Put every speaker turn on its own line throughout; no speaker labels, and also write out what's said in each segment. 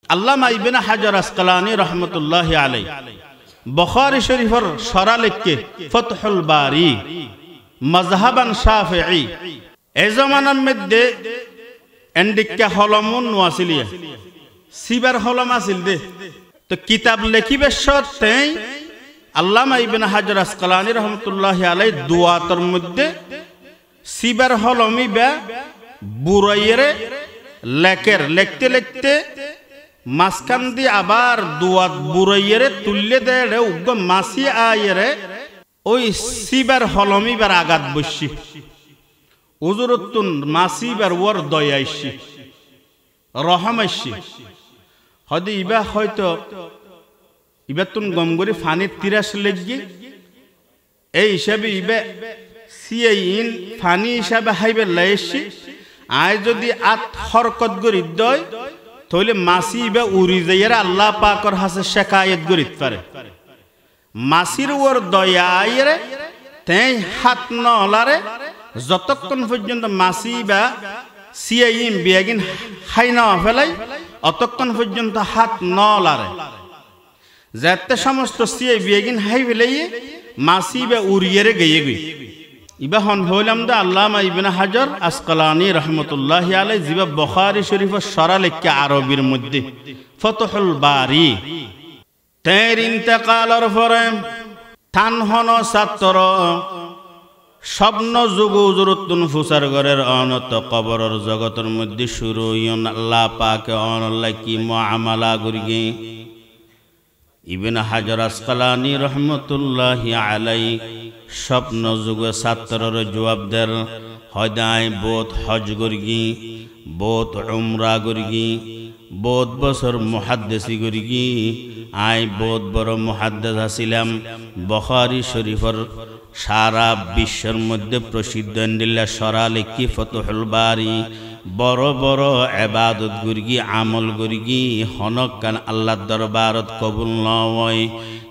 আল্লামা ইবনে হাজার আসকালানী রহমতুল্লাহি আলাইহি বুখারী শরীফের শরা লিখকে ফাতহুল বারি মাযহাবান শাফিঈ এই জামানার মধ্যে এন্ডিকা হলমুন ওয়াসিলিয়া সিবার হলম আছিল দে তো কিতাব লিখিবে শর্তেই আল্লামা ইবনে হাজার আসকালানী রহমতুল্লাহি আলাইহি দুয়াতর মধ্যে সিবার হলমি বা বুরাইরে লেকের লিখতে লিখতে মাসকান দি আবার দুয়াত বুরাইরে তুললে দেড়ে উগ্র মাসি আয়েরে ওই সিবার হলমিবার আঘাত বসছি উজুরতুন মাসিবার ওর দয়াইছি রহমাইছি হয়তো ইবা হয়তো ইবার তুন গম করে ফানির তিরাস লেগে এই হিসাবে ইবা সিয়াইন ফানি হিসাবে হাইবে লাইছি আয় যদি আত হরকত গরি দয় তাহলে মাসি ইবা উড়ি যাইয়ার আল্লাহ পাকর হাসে শেকায়েত গরিত পারে মাসির ওর দয়া আইরে তেই হাত নলারে যতক্ষণ পর্যন্ত মাসি বা সিয়াইন বিয়াগিন হাই না ফেলাই অতক্ষণ পর্যন্ত হাত নলারে যাতে সমস্ত সিয়াই বিয়াগিন হাই ফেলাইয়ে মাসি বা উড়িয়ে গিয়ে গই ইবা হন হইলাম দা আল্লামা ইবনে হাজার আসকালানী রহমতুল্লাহি আলাইহি জিবা বুখারী শরীফের শরা লিখকে আরবির মধ্যে ফাতহুল বারি তের ইন্তেকালের পরে থান হন ছাত্র স্বপ্ন যুগ উজরতুন ফুসার ঘরের অনত কবরের জগতের মধ্যে শুরু হইন আল্লাহ পাকে অনল্লাহ কি মুআমালা করিগে ইবনে হাজার আসকালানী রহমতুল্লাহি আলাইহি স্বপ্ন যুগে ছাত্রর জবাব দের হয়দায় বোধ হজ করিগি বোধ উমরা করিগি বোধ বছর মুহাদ্দিসি করিগি আই বোধ বড় মুহাদ্দিস আছিলাম বুখারী শরীফের সারা বিশ্বের মধ্যে প্রসিদ্ধ এন্ডিল্লা শরা লিখি ফাতহুল বারি বড় বড় ইবাদত করিগি আমল করিগি হনক কান আল্লাহর দরবারত কবুল নয়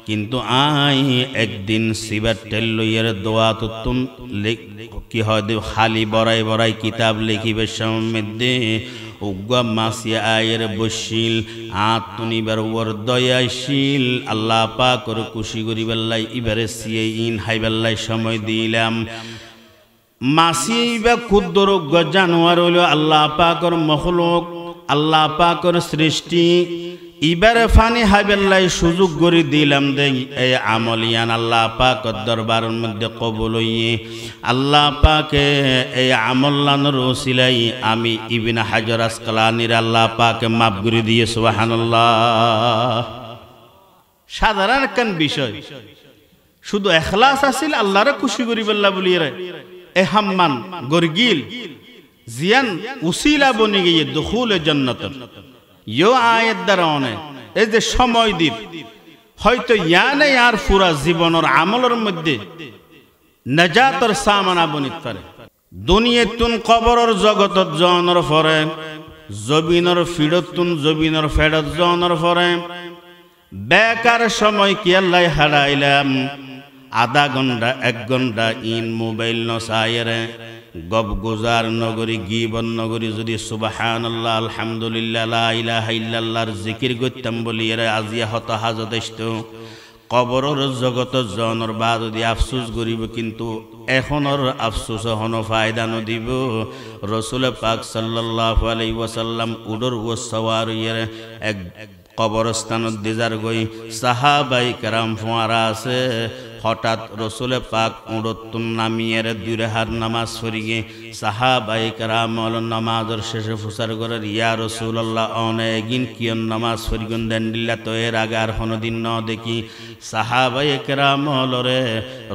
কিন্তু আই একদিন সিবার টেল লইয়ের দোয়া তো তুম কি হয় খালি বড়াই বড়াই কিতাব লিখিবে মধ্যে উগ্গা মাসিয়া আয়ের বসিল আত্মনিবার ওর দয়াশীল আল্লাহ পাকর খুশি করি বেল্লাই ইবারে সিয়ে ইন হাই বেল্লাই সময় দিলাম মাসি বা ক্ষুদ্র জানোয়ার হইল আল্লাহ পাকর মখলুক আল্লাহ পাকর সৃষ্টি ইবারে ফানি হাইবেল্লাই সুযোগ করে দিলাম দে এই আমলিয়ান আল্লাহ পাকর দরবারের মধ্যে কবুল হইয়ে আল্লাহ পাকে এই আমল্লানোর ওসিলাই আমি ইবনে হাজার আসকালানীর আল্লাহ পাকে মাফ করে দিয়ে সুবহানাল্লাহ সাধারণ একখান বিষয় শুধু এখলাস আছিল আল্লাহরে খুশি করি বেল্লা বলিয়ে এ হাম্মান গরগিল জিয়ান উসিলা বনি গিয়ে দুখুলে জান্নাতের ইয়ো আয়াত দ্বারা অনেক এই যে সময় দিন হয়তো ইয়ানে আর পুরা জীবনের আমলের মধ্যে নাজাতের সামানা বনিত পারে দুনিয়াতুন কবরের জগতত জনের পরে জবিনের ফিডতুন জবিনের ফেডত জনের পরে বেকার সময় কি আল্লাহ হারাইলাম আধা ঘন্টা এক ঘন্টা ইন মোবাইল নসায়েরে গব গুজার নগরী গিবন নগরী যদি সুবহানাল্লাহ আলহামদুলিল্লাহ লা ইলাহা ইল্লাল্লাহর জিকির করতাম বলি এরা আজিয়া হত হাজতেষ্ট কবরের জগত জনের বাদ যদি আফসোস করিব কিন্তু এখনর আফসোস হন ফায়দা নদিব রাসূল পাক সাল্লাল্লাহু আলাইহি ওয়াসাল্লাম উডর ও সওয়ার ইয়ার এক কবরস্থানত দিজার গই সাহাবাই কেরাম ফোয়ারা আছে হঠাৎ রসুল পাক উড়তুন নামিয়ে দুই রেহার নামাজ পড়িয়ে সাহাবাই কেরাম নামাজের শেষে ফুসার করার ইয়া রসুল্লাহ অনেকদিন কিয়ন নামাজ পড়িগুন দেন দিল্লা তো এর আগে আর কোনোদিন ন দেখি সাহাবাই কেরাম রে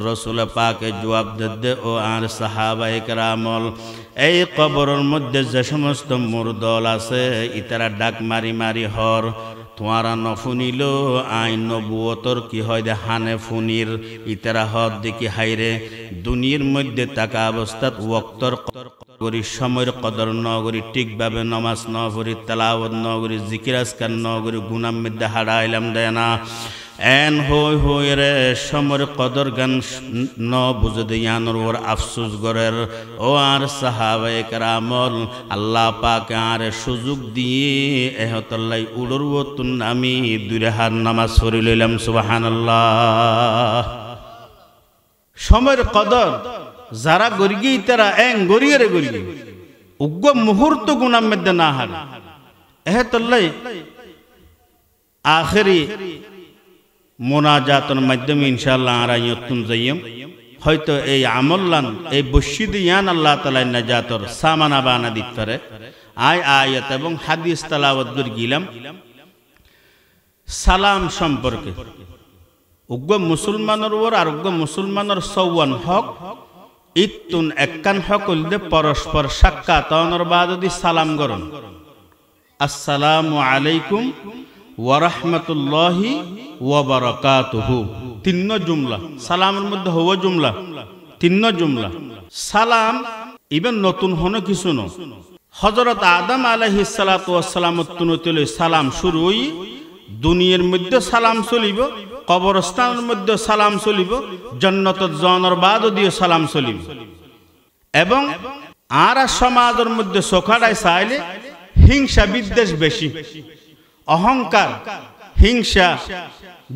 রসুল পাকে জবাব দে ও আর সাহাবাই কেরামল এই কবরের মধ্যে যে সমস্ত মুরদল আছে ইতারা ডাক মারি মারি হর তোমারা নফুনিল আইন নবুয়তর কি হয় দে হানে ফুনির ইতারা হদ দেখি হাইরে দুনিয়ার মধ্যে থাকা অবস্থাত ওয়াক্তর করি সময়ের কদর নগরী ঠিকভাবে নমাজ ন পড়ি তেলাওয়াত ন করি জিকির আজকার ন করি গুনার মধ্যে হারাইলাম দেয় না এন হই রে সমর কদর গান ন বুঝে দিয়ানোর ওর আফসুস গরের ও আর সাহাবায়ে কেরামল আল্লাহ পাক আর সুযোগ দিয়ে এহতল্লাই উড়র ওতুন আমি দুইরে হাত নামাজ পড়ি লইলাম সুবহানাল্লাহ। সময়ের কদর যারা গরিগি তারা এং গরিয়ে গরিগি উগ্র মুহূর্ত গুনার মধ্যে না হার এহতল্লাই আখেরি মোনাজাতের মাধ্যমে ইনশাআল্লাহ আর আইয়তুন যাইম হয়তো এই আমল্লান এই বশিদিয়ান আল্লাহ তাআলা নাজাতর সামানা বানা দিতে পারে আয়াত এবং হাদিস তেলাওয়াত করে গিলাম সালাম সম্পর্কে উগ্র মুসলমানের ওর আর উগ্র মুসলমানের 54 হক ইতুন একান হক হইলে পরস্পর সাক্ষাৎ অনর বাদদি সালাম করুন আসসালামু আলাইকুম ওয়া রাহমাতুল্লাহি ওয়া বারাকাতুহু তিন জুমলা সালামের মধ্যে হওয়া জুমলা তিন জুমলা সালাম ইবেন নতুন হন কিছু ন হযরত আদম আলাইহিস সালাতু ওয়াস সালাম তুনতলে সালাম শুরু হই দুনিয়ার মধ্যে সালাম চলিব কবরস্থানের মধ্যে সালাম চলিব জান্নাতের জনের বাদ দিয়ে সালাম চলিব এবং আর সমাজের মধ্যে সোখাড়ায় চাইলে হিংসা বিদ্বেষ বেশি অহংকার হিংসা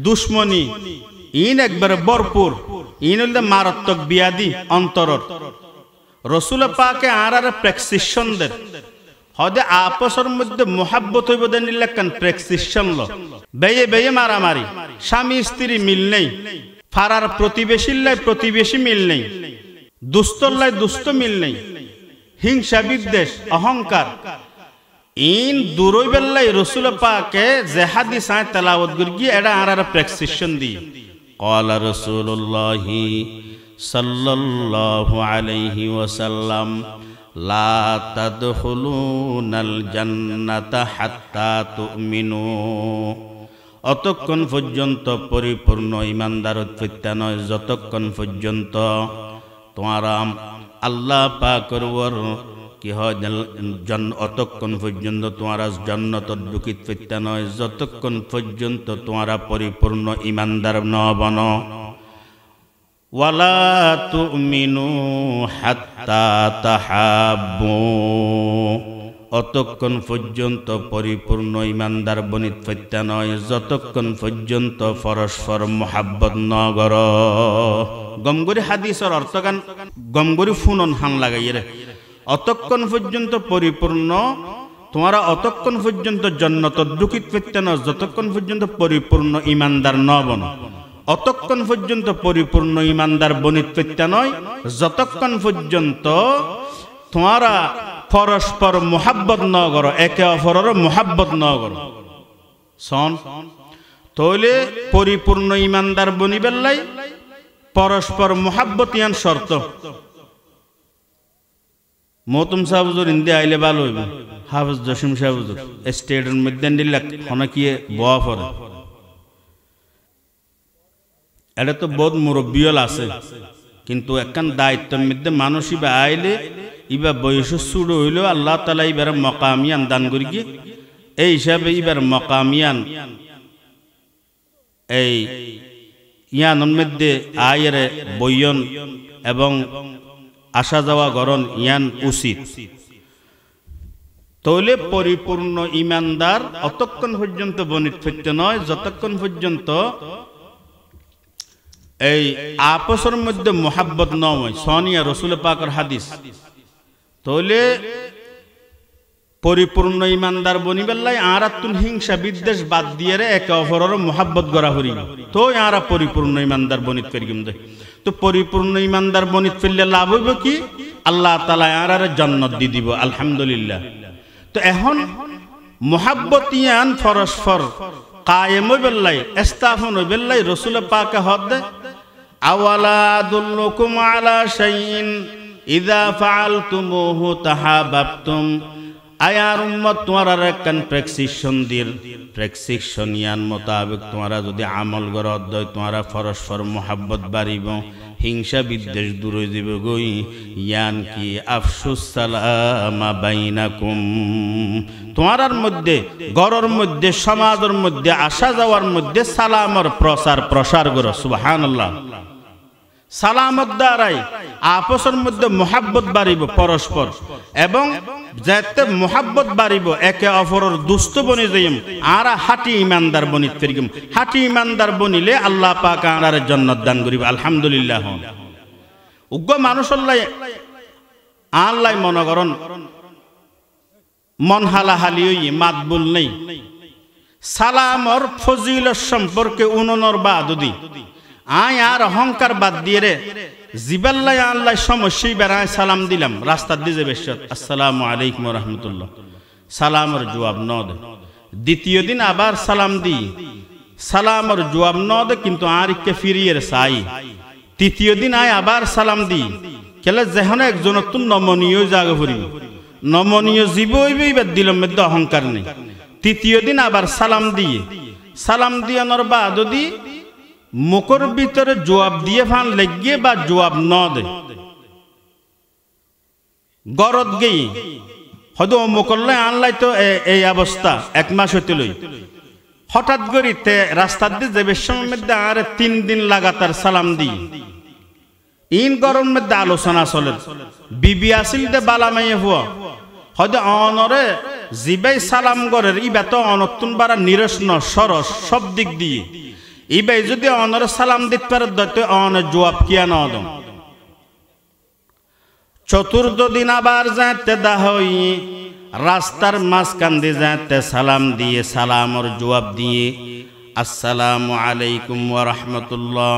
দুশ্মনী ইন একবারে ভরপুর ইন হইলে মারাত্মক বিয়াদি অন্তরর রসুল পাকে আর প্রেসক্রিপশন দেন হদে আপসের মধ্যে মোহাব্বত হইব দেন লেখান প্রেসক্রিপশন ল বেয়ে বেয়ে মারামারি স্বামী স্ত্রী মিল নেই ফারার প্রতিবেশীর লাই প্রতিবেশী মিল নেই দুস্তর লাই দুস্ত মিল নেই হিংসা বিদ্বেষ অহংকার ইন দুরই বেল্লাই রসুল পাকে যে হাদিস আয় তেলাওয়াত করি এটা আর প্রেসক্রিপশন দি ক্বালা রাসূলুল্লাহি সাল্লাল্লাহু আলাইহি ওয়াসাল্লাম লা তাদখুলুনাল জান্নাতা হাত্তা তুমিনু অতক্ষণ পর্যন্ত পরিপূর্ণ ইমানদার হইতে নয় যতক্ষণ পর্যন্ত তোমরা আল্লাহ পাকের ওর কি হয় অতক্ষণ পর্যন্ত তোমরা জান্নাতত ঢুকিত হইতে নয় যতক্ষণ পর্যন্ত তোমরা পরিপূর্ণ ইমানদার ন বন ওয়ালা তুমিনু হাত্তা তাহাব্বু অতক্ষণ পর্যন্ত পরিপূর্ণ ইমানদার বনিত হইতে নয় যতক্ষণ পর্যন্ত পরস্পর মোহাব্বত ন গর গমগরি হাদিসের অর্থগান গমগরি ফুনন হান লাগাই রে অতক্ষণ পর্যন্ত পরিপূর্ণ তোমরা অতক্ষণ পর্যন্ত জান্নাতত ঢুকিত হইতে নয় যতক্ষণ পর্যন্ত পরিপূর্ণ ইমানদার ন বন অতক্ষণ পর্যন্ত পরিপূর্ণ ইমানদার বনিত হইতে নয় যতক্ষণ পর্যন্ত তোমরা পরস্পর মোহাব্বত ন করো একে অপরের মোহাব্বত ন করো শোন তাহলে পরিপূর্ণ ইমানদার বনিবের লাই পরস্পর মোহাব্বত ইয়ান শর্ত মৌতুম সাহেবুজুর ইন্দি আইলে ভালো হইবে হাফেজ জসিম সাহেবুজুর স্টেটের মধ্যে নিলাক হনাকিয়ে বয়া পড়ে এটা তো বহুত মুরব্বিয়ল আছে কিন্তু একখান দায়িত্বের মধ্যে মানুষ ইবা আইলে ইবা বয়স শুরু হইল আল্লাহ তালা ইবার মকামিয়ান দান করি গিয়ে এই হিসাবে ইবার মকামিয়ান এই ইয়ানের মধ্যে আয়ের বইয়ন এবং আসা যাওয়া গরণ ইয়ান উচিত তাহলে পরিপূর্ণ ইমানদার অতক্ষণ পর্যন্ত বনিত হইতে নয় যতক্ষণ পর্যন্ত এই আপসের মধ্যে মোহাব্বত নয় সনিয়া রসুল পাকের হাদিস তাহলে পরিপূর্ণ ইমানদার বনিবেল্লাই আরাতুন হিংসা বিদ্বেষ বাদ দিয়ে একে অপরের মোহাব্বত গড়া হরিব তো আরা পরিপূর্ণ ইমানদার বনিত করিম দে তো পরিপূর্ণ ইমানদার বনিত ফেললে লাভ হইব কি আল্লাহ তাআলা আরারে জান্নাত দি দিব আলহামদুলিল্লাহ। তো এখন মোহাব্বত ইয়ান পরস্পর কায়েম হইবেল্লাই স্থাপন হইবেল্লাই রসুল পাকে হদ দে আওয়ালা আদুল্লুকুম আলা শাইইন ইযা ফাআলতুমুহু তাহাবাবতুম আয়ার উম্মত তোমার একখান প্রেসক্রিপশন ইয়ান মোতাবেক তোমরা যদি আমল করো তোমারা পরস্পর মোহাব্বত বাড়িব হিংসা বিদ্বেষ দূর হয়ে যাবে গই ইয়ান কি আফসুস সালামা বাইনাকুম তোমার মধ্যে ঘরের মধ্যে সমাজের মধ্যে আসা যাওয়ার মধ্যে সালামর প্রসার করো সুবহানাল্লাহ সালামত দ্বারাই আপসের মধ্যে মোহাব্বত বাড়িব পরস্পর এবং যাতে মোহাব্বত বাড়িব একে অপরের দুস্থ বনি যাইম আর হাঁটি ইমানদার বনিত ফিরিম হাঁটি ইমানদার বনিলে আল্লাহ পাক আর জান্নাত দান করিব আলহামদুলিল্লাহ উগ্র মানুষ আল্লাহ মনে করেন মন হালাহালি মাতবুল নেই সালামর ফজিলত সম্পর্কে উননর বাদুদি আয় আর অহংকার বাদ দিয়ে রে জিবাল্লাই আল্লাহ সমস্যাই বেড়ায় সালাম দিলাম রাস্তার দিয়ে যাবে আসসালামু আলাইকুম রহমতুল্লাহ সালামর জবাব ন দে দ্বিতীয় দিন আবার সালাম দি সালামর জবাব ন দে কিন্তু আর ইকে ফিরিয়ে চাই তৃতীয় দিন আয় আবার সালাম দি কেলে যেখানে একজন তো নমনীয় জাগে ফুরিব নমনীয় জীব হইবে এবার দিলাম মধ্যে অহংকার নেই তৃতীয় দিন আবার সালাম দিয়ানোর বাদ দি মুখর ভিতরে জবাব দিয়ে ফান লেগে বা জবাব ন দে গরত গেই হয়তো মুকল্লাই আনলাই তো এই অবস্থা এক মাস হইতে লই হঠাৎ করিতে রাস্তার দিয়ে যাবে সময়ের মধ্যে আর 3 দিন লাগাতার সালাম দি ইন গরম মধ্যে আলোচনা চলে বিবি আসিল দে বালা মাইয়ে হুয়া হয়তো অনরে জিবাই সালাম গরের ইবা তো অনতুন বারা নিরস্ন সরস সব দিক দিয়ে ইবাই যদি অনরে সালাম দিতে পারে দতে অন জবাব কিয়া ন দম চতুর্থ দিন আবার যাতে দাহই রাস্তার মাঝখান দিয়ে যাতে সালাম দিয়ে সালামর জবাব দিয়ে আসসালামু আলাইকুম ওয়া রাহমাতুল্লাহ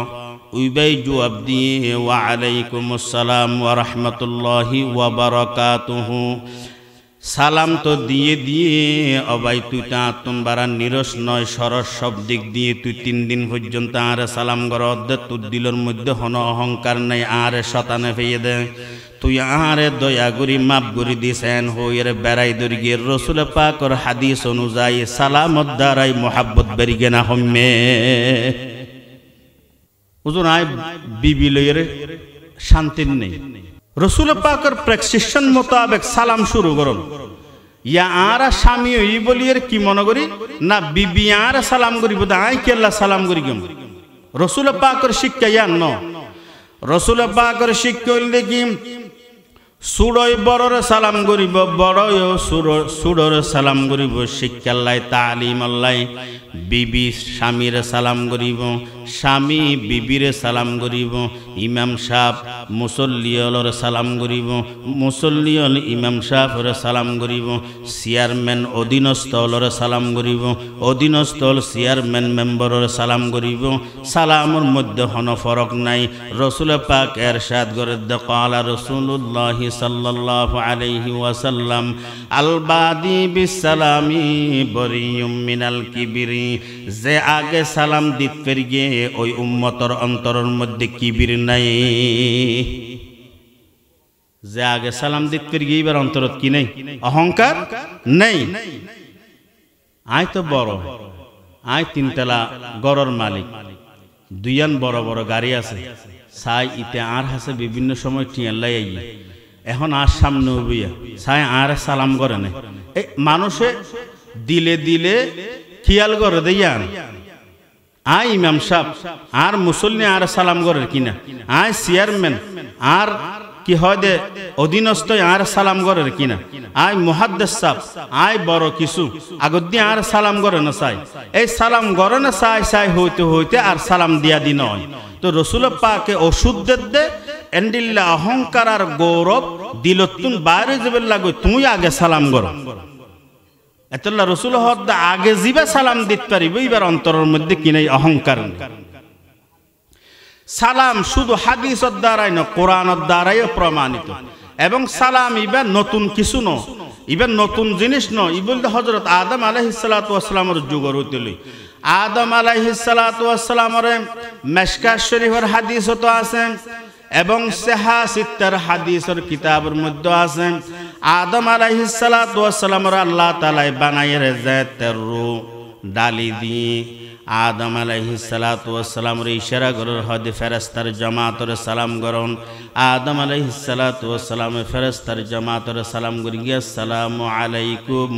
উইবাই জবাব দিয়ে ওয়া আলাইকুম আসসালাম ওয়া রাহমাতুল্লাহি ওয়া বারাকাতুহু সালাম তো দিয়ে দিয়ে অবাই তুই তা আত্মন বারা নিরস নয় সরস সব দিক দিয়ে তুই 3 দিন পর্যন্ত আর সালাম কর অর্ধেক তোর দিলর মধ্যে হন অহংকার নাই আর শতানে ফেয়ে দে তুই আরে দয়া করি মাপ করি দিছেন হইরে বেড়াই দরি গিয়ে রসুল পাকর হাদিস অনুযায়ী সালামত দ্বারাই মোহাব্বত বেরিগে না হম্মে ওজন আয় বিবি লইরে শান্তির নেই রসুল পাকের প্রেসক্রিপশন মোতাবেক সালাম শুরু করুন ইয়া আর স্বামী ওই বলিয়ে কি মনে করি না বিবি আর সালাম করিব আই কেল্লা সালাম করি গম রসুল পাকের শিক্ষা ইয়া ন রসুল পাকের শিক্ষা হইলে কি সুড়ই বড়রে সালাম করিব বড়য় সুড়রে সালাম করিব শিক্ষাল্লাই তালিম আল্লাই বিবি স্বামীরে সালাম করিব স্বামী বিবিরে সালাম করিব ইমাম সাহেব মুসল্লিয়লরে সালাম করিব মুসল্লিয়ল ইমাম সাহেবরে সালাম করিব চেয়ারম্যান অধীনস্থলরে সালাম করিব অধীনস্থল চেয়ারম্যান মেম্বররে সালাম করিব সালামর মধ্যে হন ফরক নাই রসুল পাক এরশাদ করে দে ক্বালা রাসূলুল্লাহ সাল্লাল্লাহু আলাইহি ওয়াসাল্লাম আল বাদি বিসসালামি বরিয়ুম মিনাল কিবরি যে আগে সালাম দিত পেরিয়ে ওই উম্মতর অন্তরের মধ্যে কিবির নাই যে আগে সালাম দিত পেরিয়ে এবার অন্তরত কি নেই অহংকার নেই আয় তো বড় আয় 3 তলা গরর মালিক দুইয়ান বড় বড় গাড়ি আছে সাই ইতে আর হাসে বিভিন্ন সময় টিয়ান লাই আই এখন আর সামনে উবিয়া সাই আর সালাম করে না মানুষে দিলে দিলে খেয়াল করে দেয়ান আই ইমাম সাহেব আর মুসল্লি আর সালাম করে কিনা আই চেয়ারম্যান আর কি হয় দে অধীনস্থ আর সালাম করে কিনা আই মুহাদ্দিস সাহেব আই বড় কিছু আগত দিয়ে আর সালাম করে না চাই এই সালাম করে না চাই হইতে হইতে আর সালাম দিয়া দি নয় তো রসুল পাকে ওষুধ দে এন্ডিল্লা অহংকার আর গৌরব দিলতুন বাইরে যাবে লাগো তুই আগে সালাম করো এতলা রসুল হদ আগে জিবা সালাম দিতে পারিব এবার অন্তরের মধ্যে কিনাই অহংকার সালাম শুধু হাদিসের দ্বারাই না কোরআনের দ্বারাই প্রমাণিত এবং সালাম ইবার নতুন কিছু ন ইবার নতুন জিনিস ন ই বলতে হযরত আদম আলাইহিস সালাতু ওয়াস সালামের যুগের হইতেলি আদম আলাইহিস সালাতু ওয়াস সালামের মিশকাত শরীফের হাদিস তো আছে এবং সেহা সিত্তার হাদিসের কিতাবের মধ্যে আছে আদম আলাইহিস সালাতু ওয়াস সালামের আল্লাহ তাআলা বানাইয়ে রেজাতের রূহ ডালি দিয়ে আদম আলাইহিস সালাতু ওয়াস সালামের ইশারা করর হদে ফেরেশতার জামাতরে সালাম করন আদম আলাইহিস সালাতু ওয়াস সালামে ফেরেশতার জামাতরে সালাম করি গিয়া আসসালামু আলাইকুম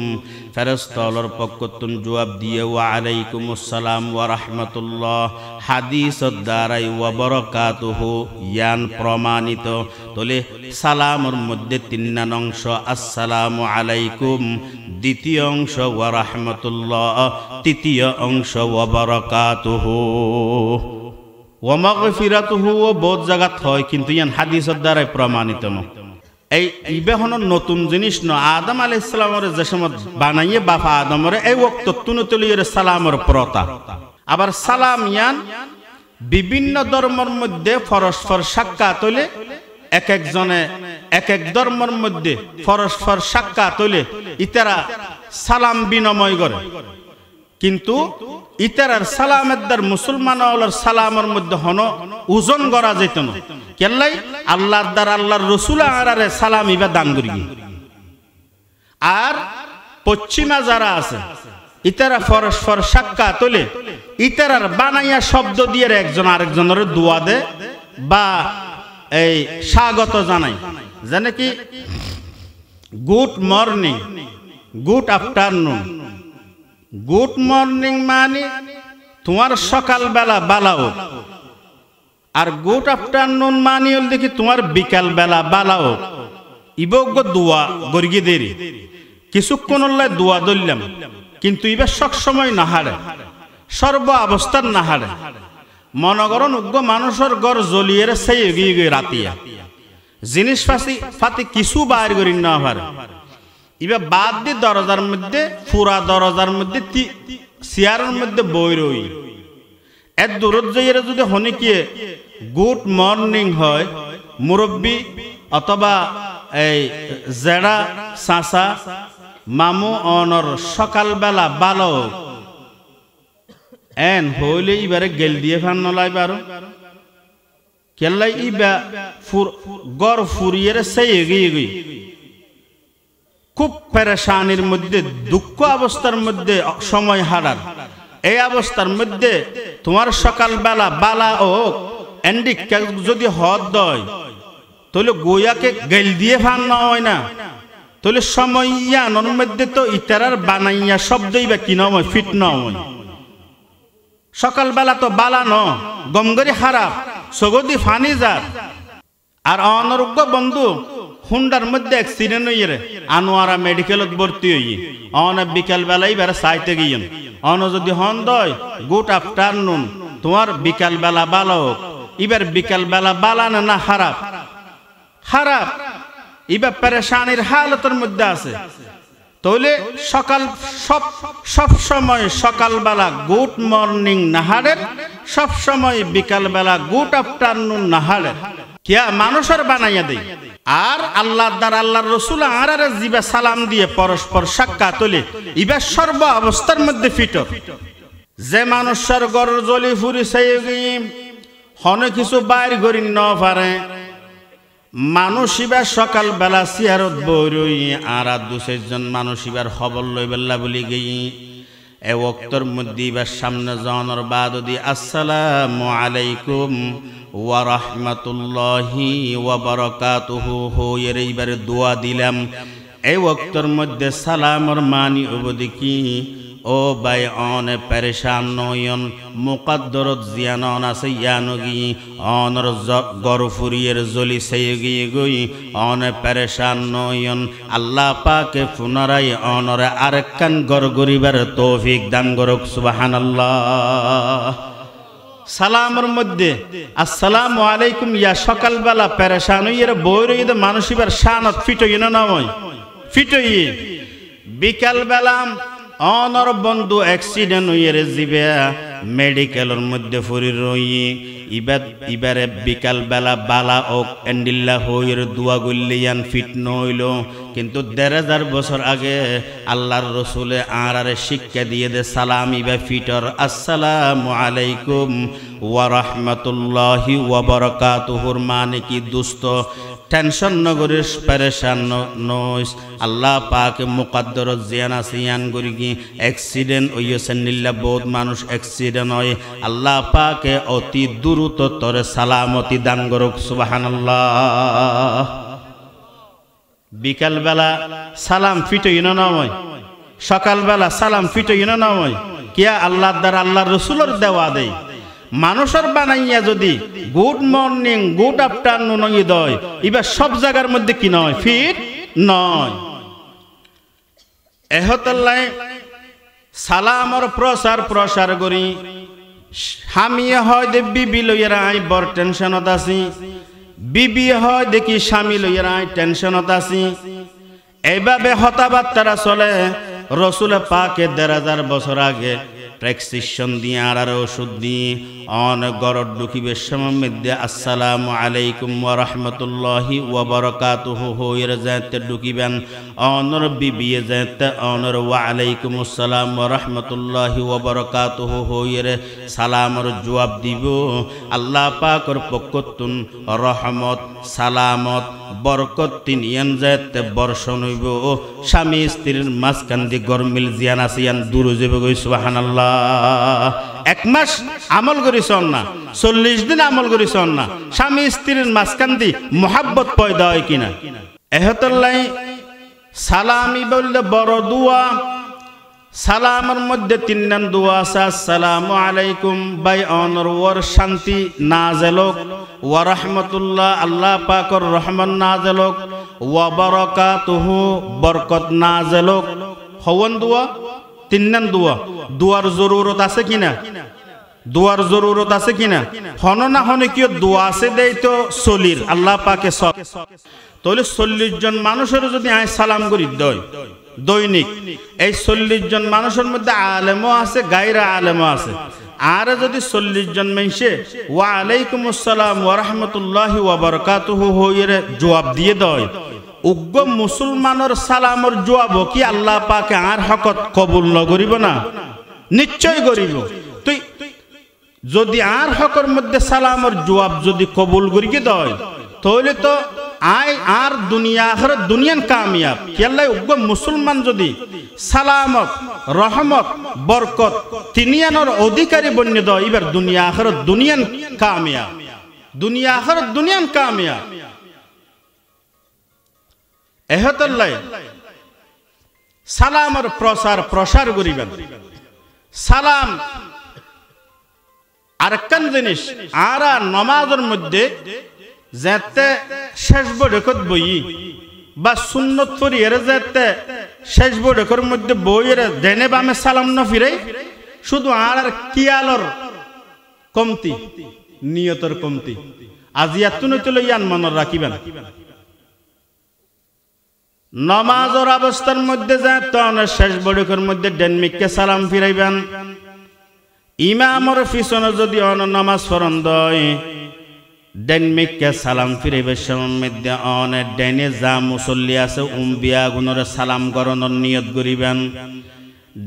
ফেরেশতার পক্ষতুন জবাব দিয়ে ওয়া আলাইকুমুস সালাম ওয়া রাহমাতুল্লাহ হাদিসত দ্বারাই ওয়া বারাকাতুহু ইয়ান প্রমাণিত তলে সালামের মধ্যে তিন অংশ আসসালামু আলাইকুম দ্বিতীয় অংশ ওয়া রাহমাতুল্লাহ তৃতীয় অংশ ওয়া বারাকাতুহু ওয়া মাগফিরাতুহু বহুত জায়গা হয় কিন্তু ইয়ান হাদিসের দ্বারা প্রমাণিত ন এই ইবেহন নতুন জিনিস ন আদম আলাইহিস সালামের যে সময় বানাইয়ে বাবা আদমরে এই ওয়াক্ত তুনতলিয়ের সালামের প্রতা আবার সালাম ইয়ান বিভিন্ন ধর্মের মধ্যে পরস্পর সাক্ষাৎ হইলে এক একজনে এক এক ধর্মের মধ্যে পরস্পর সাক্ষাৎ হইলে ইতারা সালাম বিনিময় করে কিন্তু ইতারার সালামের দ্বার মুসলমান ওলার সালামের মধ্যে হন ওজন করা যেত না কেল্লাই আল্লাহর দ্বার আল্লাহর রসুল আরারে সালাম ইবা দান করি আর পশ্চিমা যারা আছে ইতারা পরস্পর সাক্ষাৎ হইলে ইতারার বানাইয়া শব্দ দিয়ে একজন আরেকজনের দোয়া দে বা এই স্বাগত জানাই জানে কি good morning good afternoon good morning মানে তোমার সকাল বেলা বালাও আর গুড আফটারনুন মানে হল দেখি তোমার বিকাল বেলা বালাও ইবগ দোয়া গর্গি দেরি কিছুক্ষণ দোয়া দইলাম কিন্তু ইবা সব সময় না হারে সর্ব অবস্থার না হারে মনগরণ উগ্র মানুষের গড় জ্বলিয়ে সেই এগিয়ে গিয়ে রাতিয়া জিনিস ফাতি কিছু বাইর করি না পারে ইবা বাদ দিয়ে দরজার মধ্যে পুরা দরজার মধ্যে চেয়ারের মধ্যে বই রই এর দূরত যাইয়ে যদি হনে কি গুড মর্নিং হয় মুরব্বী অথবা এই জেড়া চাচা মামু অনর সকালবেলা বালো এন হইলে ইবারে গেল দিয়ে ফান নলাই বারো কেল্লাই ইবা গড় ফুরিয়ে সেই এগিয়ে গই খুব পেরেশানির মধ্যে দুঃখ অবস্থার মধ্যে সময় হারার এই অবস্থার মধ্যে তোমার সকালবেলা বালা ও এন্ডিক যদি হদ দয় তাহলে গোয়াকে গেল দিয়ে ফান না হয় না তাহলে সময় ইয়ানোর মধ্যে তো ইতারার বানাইয়া শব্দই বা কি নয় ফিট নয় সকালবেলা তো বালা ন গমগরি খারাপ সগদি ফানি যার আর অনারোগ্য বন্ধু হুন্ডার মধ্যে অ্যাক্সিডেন্ট হইয়ে আনোয়ারা মেডিকেলত ভর্তি হই অন বিকাল বেলাই বেড়া চাইতে গিয়েন অন যদি হন দয় গুড আফটারনুন তোমার বিকাল বেলা বালা হোক এবার বিকাল বেলা বালা না খারাপ খারাপ এবার পেরেশানির হালতের মধ্যে আছে তাহলে সকাল সব সময় সকালবেলা গুড মর্নিং নাহারের সব সময় বিকালবেলা গুড আফটারনুন নাহারের কিয়া মানুষের বানাইয়া দেয় আর আল্লাহর দ্বার আল্লাহর রসুল আর জিবা সালাম দিয়ে পরস্পর সাক্ষাৎ হলে ইবা সর্ব অবস্থার মধ্যে ফিটর যে মানুষের গড় জ্বলি ফুরি সেই হনে কিছু বাইর করি ন পারে মানুষ ইবার সকালবেলা চেয়ারত বই আর দু চারজন মানুষ ইবার খবর লই বেল্লা বলি গেই এ ওক্তর মধ্যে ইবার সামনে যাওয়ানোর বাদ দি আসসালামু আলাইকুম ওয়া রাহমাতুল্লাহি ওয়া বারাকাতুহু হইয়ের এইবারে দোয়া দিলাম এই ওক্তর মধ্যে সালামর মানি অবধি কি ও বাই অনে পেরেশান নয়ন মুকদ্দরত জিয়ানন আছে ইয়ানগি অনর গরু ফুরিয়ের জলি সেগি গই অনে পেরেশান নয়ন আল্লাহ পাকে পুনরায় অনরে আরেকখান গর গরিবার তৌফিক দান করুক সুবহানাল্লাহ সালামের মধ্যে আসসালামু আলাইকুম ইয়া সকালবেলা পেরেশান হইয়ের বইরইদে মানুষিবার শানত ফিটই না নয় ফিটই বিকালবেলা অনর বন্ধু অ্যাক্সিডেন্ট হইয়ে জিবে মেডিকেলের মধ্যে ফুরি রই ইবারে বিকাল বেলা বালা ওক এন্ডিল্লা হইয়ের দোয়া গল্লিয়ান ফিট নইল কিন্তু ১,৫০০ বছর আগে আল্লাহর রসুলে আরে শিক্ষা দিয়ে দে সালাম ইবা ফিটর আসসালামু আলাইকুম ওয়া রাহমাতুল্লাহি ওয়া বারাকাতুহুর মানে কি দোস্ত টেনশন নগরিস পেরেশান নইস আল্লাহ পাক মুকদ্দর জিয়ানা সিয়ান গরি কি অ্যাক্সিডেন্ট হইছে নিল্লা বহুত মানুষ অ্যাক্সিডেন্ট হয় আল্লাহ পাকে অতি দ্রুত তরে সালামতি দান করুক সুবহানাল্লাহ বিকাল বেলা সালাম ফিটই না নয় সকাল বেলা সালাম ফিটই না নয় কিয়া আল্লাহর দ্বারা আল্লাহর রাসূলের দেওয়া দেই মানুষের বানাইয়া যদি গুড মর্নিং গুড আফটারনুন দয় এবার সব জায়গার মধ্যে কি নয় ফিট নয় এহতল্লাই সালামর প্রসার করি স্বামী হয় দে বিবি লইয়া আই বড় টেনশনত আছি বিবি হয় দেখি স্বামী লইয়া আই টেনশনত আছি এইভাবে হতাবার্তারা চলে রসুল পাকে ১,৫০০ বছর আগে প্রেসক্রিপশন দিয়ে আর ওষুধ দিয়ে অন গরর ঢুকিবের সময় মধ্যে আসসালামু আলাইকুম ওয়া রাহমাতুল্লাহি ওয়া বারাকাতুহু হইরে যাতে ঢুকিবেন অনর বিবিয়ে যাতে অনর ওয়া আলাইকুম আসসালাম ওয়া রাহমাতুল্লাহি ওয়া বারাকাতুহু হইরে সালামর জবাব দিব আল্লাহ পাকের পক্ষতুন রহমত সালামত বরকত তিনিয়ান যাতে বর্ষণ হইব স্বামী স্ত্রীর মাঝখান দিয়ে গরমিল জিয়ান আসিয়ান দূর যাবে গই সুবহানাল্লাহ ১ মাস আমল করিস না ৪০ দিন আমল করিস না স্বামী স্ত্রীর মাঝখান দিয়ে মোহাব্বত পয়দা হয় কিনা এহতল্লাই সালামি বললে বড় দোয়া সালামের মধ্যে ৩ নাম দোয়া আছে আসসালামু আলাইকুম বাই অনর ওয়ার শান্তি নাযিল হোক ওয়া রাহমাতুল্লাহ আল্লাহ পাকের রহমত নাযিল হোক ওয়া বারাকাতুহু বরকত নাযিল হোক হওয়ান দোয়া ৩ নাম দোয়া দোয়ার জরুরত আছে কিনা দোয়ার জরুরত আছে কিনা হন না হনে কি দোয়া আছে দেই তো সলির আল্লাহ পাকে সব তাহলে ৪০ জন মানুষের যদি আয় সালাম করি দৈনিক এই ৪০ জন মানুষের মধ্যে আলেমও আছে গায়রা আলেমও আছে আর যদি ৪০ জন মানুষে ওয়া আলাইকুম আসসালাম ওয়া রাহমাতুল্লাহি ওয়া বারাকাতুহু হইরে জবাব দিয়ে দেয় উগ্র মুসলমানের সালামর জবাব কি আল্লাহ পাকে আর হকত কবুল ন করিব না নিশ্চয় করিব তুই যদি আর হকর মধ্যে সালামর জবাব যদি কবুল করিকে দেয় তাহলে তো আই আর দুনিয়া আখিরাত দুনিয়ান কামিয়াব কি আল্লাহ উগ্র মুসলমান যদি সালামত রহমত বরকত তিনিয়ানোর অধিকারী বন্যে দেয় এবার দুনিয়া আখিরাত দুনিয়ান কামিয়াব দুনিয়া আখিরাত দুনিয়ান কামিয়াব এহতল্লাই সালামর প্রসার করিবেন সালাম আরেকখান জিনিস আর নমাজের মধ্যে যেতে শেষ বৈঠকত বই বা সুন্নত ফরিয়ে যেতে শেষ বৈঠকের মধ্যে বইয়ের দেনে বামে সালাম ন ফিরে শুধু আর কিয়ালর কমতি নিয়তর কমতি আজি এতুন ইয়ান মনে রাখিবেন নমাজের অবস্থার মধ্যে যায় তখন শেষ বৈঠকের মধ্যে ডেনমিককে সালাম ফিরাইবেন ইমামর পিছনে যদি অন নামাজ পড়ন দয় ডেনমিককে সালাম ফিরাইবের সময় মধ্যে অন ডেনে যা মুসল্লি আছে উম্বিয়া গুণরে সালাম করণর নিয়ত করিবেন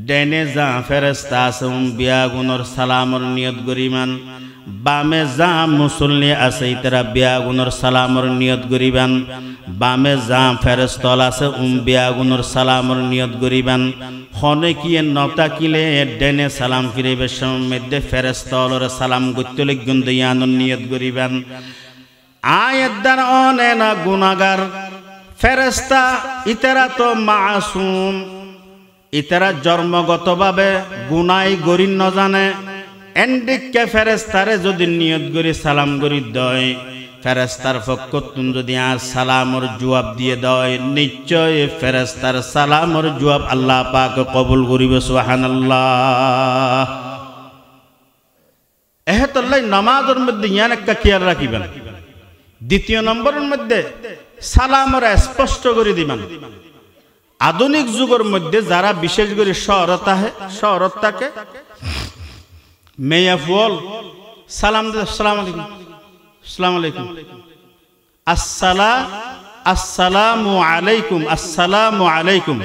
ডেনে যা ফেরেস্তা আছে উম্বিয়া গুণর সালামর নিয়ত করিবেন বামে যা মুসল্লি আছে ইতারা বিয়াগুনর সালামর নিয়ত করিবেন বামে যা ফেরেশতল আছে বিয়াগুনর সালামর নিয়ত করিবেন হনে কি নতা কিলে ডেনে সালাম ফিরাইবে সমধ্যে ফেরেশতলর সালাম করতে লাগন দিয়ানোর নিয়ত করিবেন আয়াত দ্বার অনেনা গুনাহগার ফেরেশতা ইতারা তো মাসুম ইতারা জন্মগতভাবে গুনাহ গরি ন জানে এন্ডিককে ফেরেস্তারে যদি নিয়ত করি সালাম করি দয় ফেরেস্তার পক্ষতুন যদি আর সালামর জবাব দিয়ে দয় নিশ্চয় ফেরেস্তার সালামর জবাব আল্লাহ পাক কবুল করিবে সুবহানাল্লাহ এহতল্লাই নামাজের মধ্যে ইয়ান একটা খেয়াল রাখিবেন দ্বিতীয় নম্বরের মধ্যে সালামর স্পষ্ট করে দিবেন আধুনিক যুগের মধ্যে যারা বিশেষ করে শহরত থাকে মেয়াফল সালাম আসসালামু আলাইকুম আসসালাম আসসালামু আলাইকুম, আসসালামু আলাইকুম।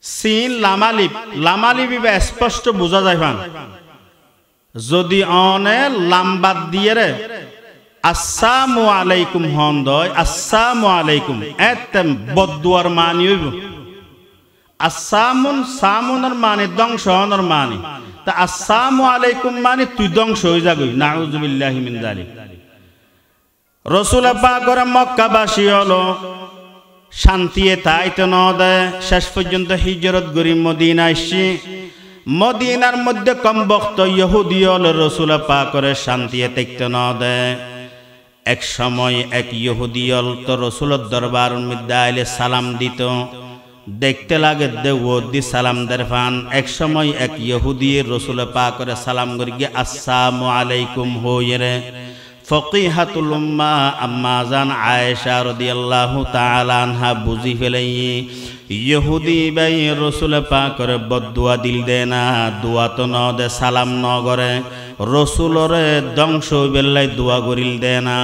সিন লামালিপ, লামালিপি বা স্পষ্ট বোঝা যায় ফান। যদি অনে লাম্বাদ দিয়ে রে আসসালামু আলাইকুম হন দয়, আসসালামু আলাইকুম এতেম বদুয়ার মানি হইব। আসসামুন সামুনের মানে ধ্বংস হওয়ার মানে, তা আসসালামু আলাইকুম মানে তুই ধ্বংস হয়ে যাবি, নাউযুবিল্লাহি মিন যালিক। রাসূল পাকের মক্কাবাসী হলো শান্তিয়ে তাইতে ন দেয়, শেষ পর্যন্ত হিজরত করি মদিনা আসছি। মদিনার মধ্যে কম বক্ত ইহুদি হলো রাসূল পাকের শান্তিয়ে তাইতে ন দেয়। এক সময় এক ইহুদি হল তো রাসূলের দরবার মধ্যে আইলে সালাম দিত, দেখতে লাগে দেওদি সালাম দেরফান। এক সময় এক ইহুদি রাসূল পাকের সালাম করি গিয়ে আসসালামু আলাইকুম হইরে। ফকিহাতুল উম্মাহ আম্মা জান আয়েশা রাদিয়াল্লাহু তাআলা আনহা বুঝি ফেলাই ইহুদি ভাই রাসূল পাকের বদদুয়া দিল দে না, দোয়া তো ন দে, সালাম ন করে, রাসূলরে ধ্বংস বেল্লাই দোয়া করিল দে না।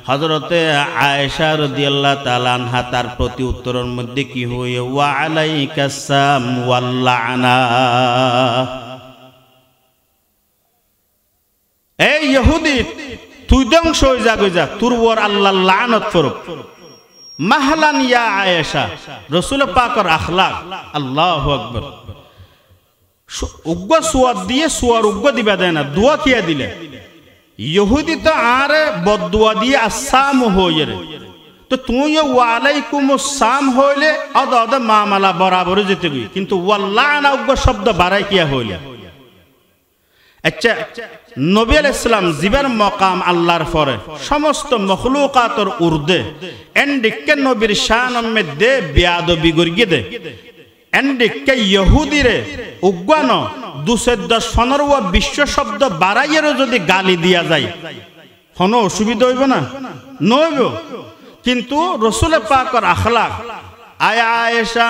হযরতে আয়েশা রাদিয়াল্লাহু তাআলা আনহা তার প্রতি উত্তরের মধ্যে কি হয়ে ওয়া আলাইকাস সালাম ওয়াল লানা। এই ইহুদি তুই ধ্বংস হয়ে যা, তোর ওর আল্লাহ লানত করুক। মাহলান ইয়া আয়েশা, রাসূল পাকের আখলাক, আল্লাহু আকবার। উগ্গ সুয়াদ দিয়ে সুয়ার উগ্গ দিবা দেয় না, দোয়া কিয়া দিলে। ইহুদি তো আরে বদদুয়া দিয়ে আসসালামু হইয়ে রে, তো তুই ওয়া আলাইকুমুস সালাম হইলে অদ মামলা বরাবর যেতে গই, কিন্তু ওয়াল্লানা উগ্গ শব্দ বাড়াই কিয়া হইলে। আচ্ছা, নবী আলাইহিস সালাম জিবার মকাম আল্লাহর পরে সমস্ত মখলুকাতর উর্দে এন্ডিকে নবীর শানের মধ্যে বেয়াদবি গরিয়ে দে, এন্ডিকে ইহুদিরে উগ্গান 215 বিশ্ব শব্দ বাড়াইয়েরও যদি গালি দিয়া যায় কোনো অসুবিধা হইব না, নইব। কিন্তু রাসূল পাকের আখলাক আয়া আয়েশা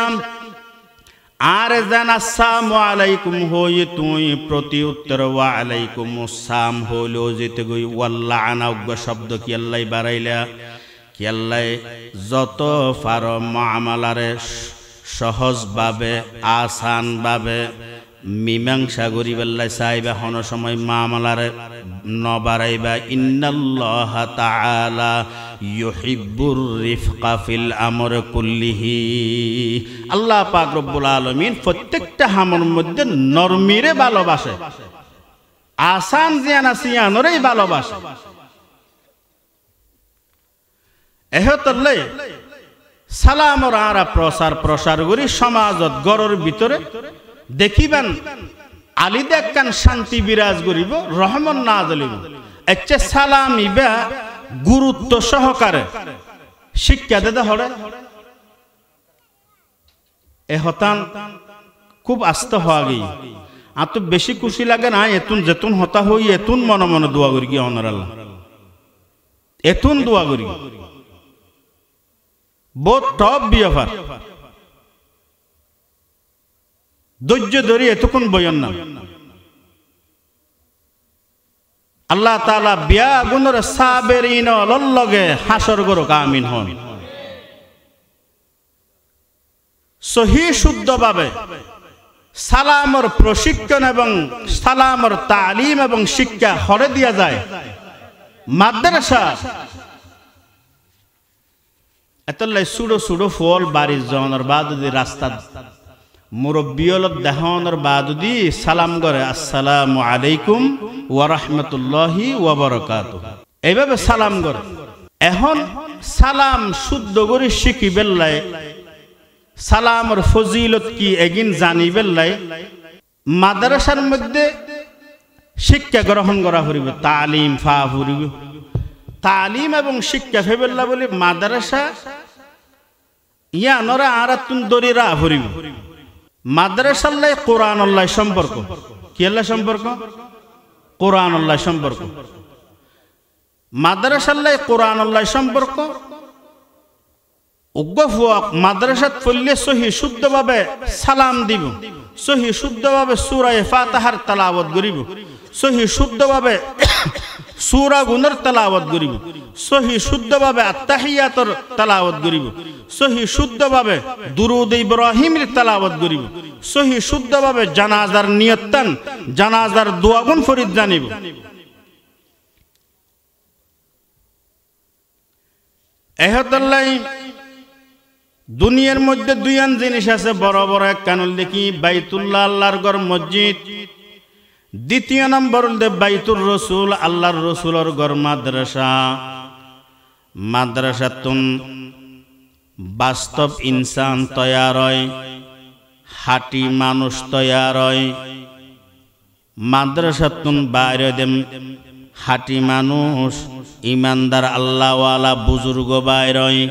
আরে জান আসসালামু আলাইকুম হই তুই প্রতি উত্তর ওয়া আলাইকুমুস সালাম হইলো যেতে গই ওয়াল্লানা উগ্গ শব্দ কি আল্লাহ বাড়াইলা, কি আল্লাহ যত ফার মুআমালারে সহজভাবে আসানভাবে মীমাংসা করিবেল্লাই চাইবা, হন সময় মামলারে ন বাড়াইবা। ইন্নাল্লাহা তাআলা ইউহিব্বুর রিফকা ফিল আমর কুল্লিহি। আল্লাহ পাক রব্বুল আলামিন প্রত্যেকটা হামর মধ্যে নরমিরে ভালোবাসে, আসান জিয়ানা সিয়ানরেই ভালোবাসে। এহতলে সালামর আরা প্রসার করি সমাজত গড়ের ভিতরে দেখিবেন আলি দেখকান শান্তি বিরাজ করিব, রহমত না জ্বলিব। এচ্ছে সালাম ইবা গুরুত্ব সহকারে শিক্ষা দেদে হরে এ হতান খুব আস্ত হওয়া গিয়ে আর তো বেশি খুশি লাগে না। এতুন যেতুন হতা হই এতুন মনে মনে দোয়া করি গিয়ে অনর আল্লাহ, এতুন দোয়া করি বহুত টপ বিয়াফার ধৈর্য ধরি এতক্ষণ বইয়ের না। আল্লাহ তাআলা বিয়া গুণর সাবেরিন লগে হাসর করুক, আমিন হন। সহি শুদ্ধভাবে সালামর প্রশিক্ষণ এবং সালামর তালিম এবং শিক্ষা হরে দিয়া যায় মাদ্রাসা। এতলাই সুড়ো সুড়ো ফল বাড়ি জনের বাদুদি রাস্তা মুরব্বিয়লত দেহনের বাদুদি সালাম করে আসসালামু আলাইকুম ওয়া রাহমাতুল্লাহি ওয়া বারাকাতুহু, এইভাবে সালাম করে। এখন সালাম শুদ্ধ করে শিখি বেল্লাই সালামর ফজিলত কি এগিন জানি বেল্লাই মাদ্রাসার মধ্যে শিক্ষা গ্রহণ করা হইব, তালিম ফা হইব। তালিম এবং শিক্ষা ফেবেল্লা বলে মাদ্রাসা ইয়া নরা আরাতুন দরিরা হইব। মাদ্রাসাল্লাই কোরআন আল্লাহ সম্পর্ক, কি আল্লাহ সম্পর্ক? কোরআন আল্লাহ সম্পর্ক। মাদ্রাসাল্লাই কোরআন আল্লাহ সম্পর্ক। মাদ্রাসাত পড়লে সহি শুদ্ধভাবে সালাম দিব, সহি শুদ্ধভাবে সূরা ফাতিহার তেলাওয়াত করিব, সহি শুদ্ধভাবে সূরা গুণর তেলাওয়াত করিব সহি শুদ্ধভাবে আত্তাহিয়াতর তেলাওয়াত করিব সহি শুদ্ধভাবে দুরুদ ইব্রাহিমের তেলাওয়াত করিব সহি শুদ্ধভাবে জানাজার নিয়তন জানাজার দোয়াগুন ফরিদ জানিব এহতাল্লাই দুনিয়ার মধ্যে দুইয়ান জিনিস আছে বড় বড় এক কানুল দেখি বাইতুল্লাহ আল্লাহর ঘর মসজিদ দ্বিতীয় নম্বর হল বাইতুর রসুল আল্লাহর রসুলের ঘর মাদ্রাসা মাদ্রাসাতুন বাস্তব ইনসান তৈয়ার হয় হাঁটি মানুষ তৈয়ার হয় মাদ্রাসাতুন বাইরে দেম হাঁটি মানুষ ইমানদার আল্লাহওয়ালা বুজুর্গ বাইর হয়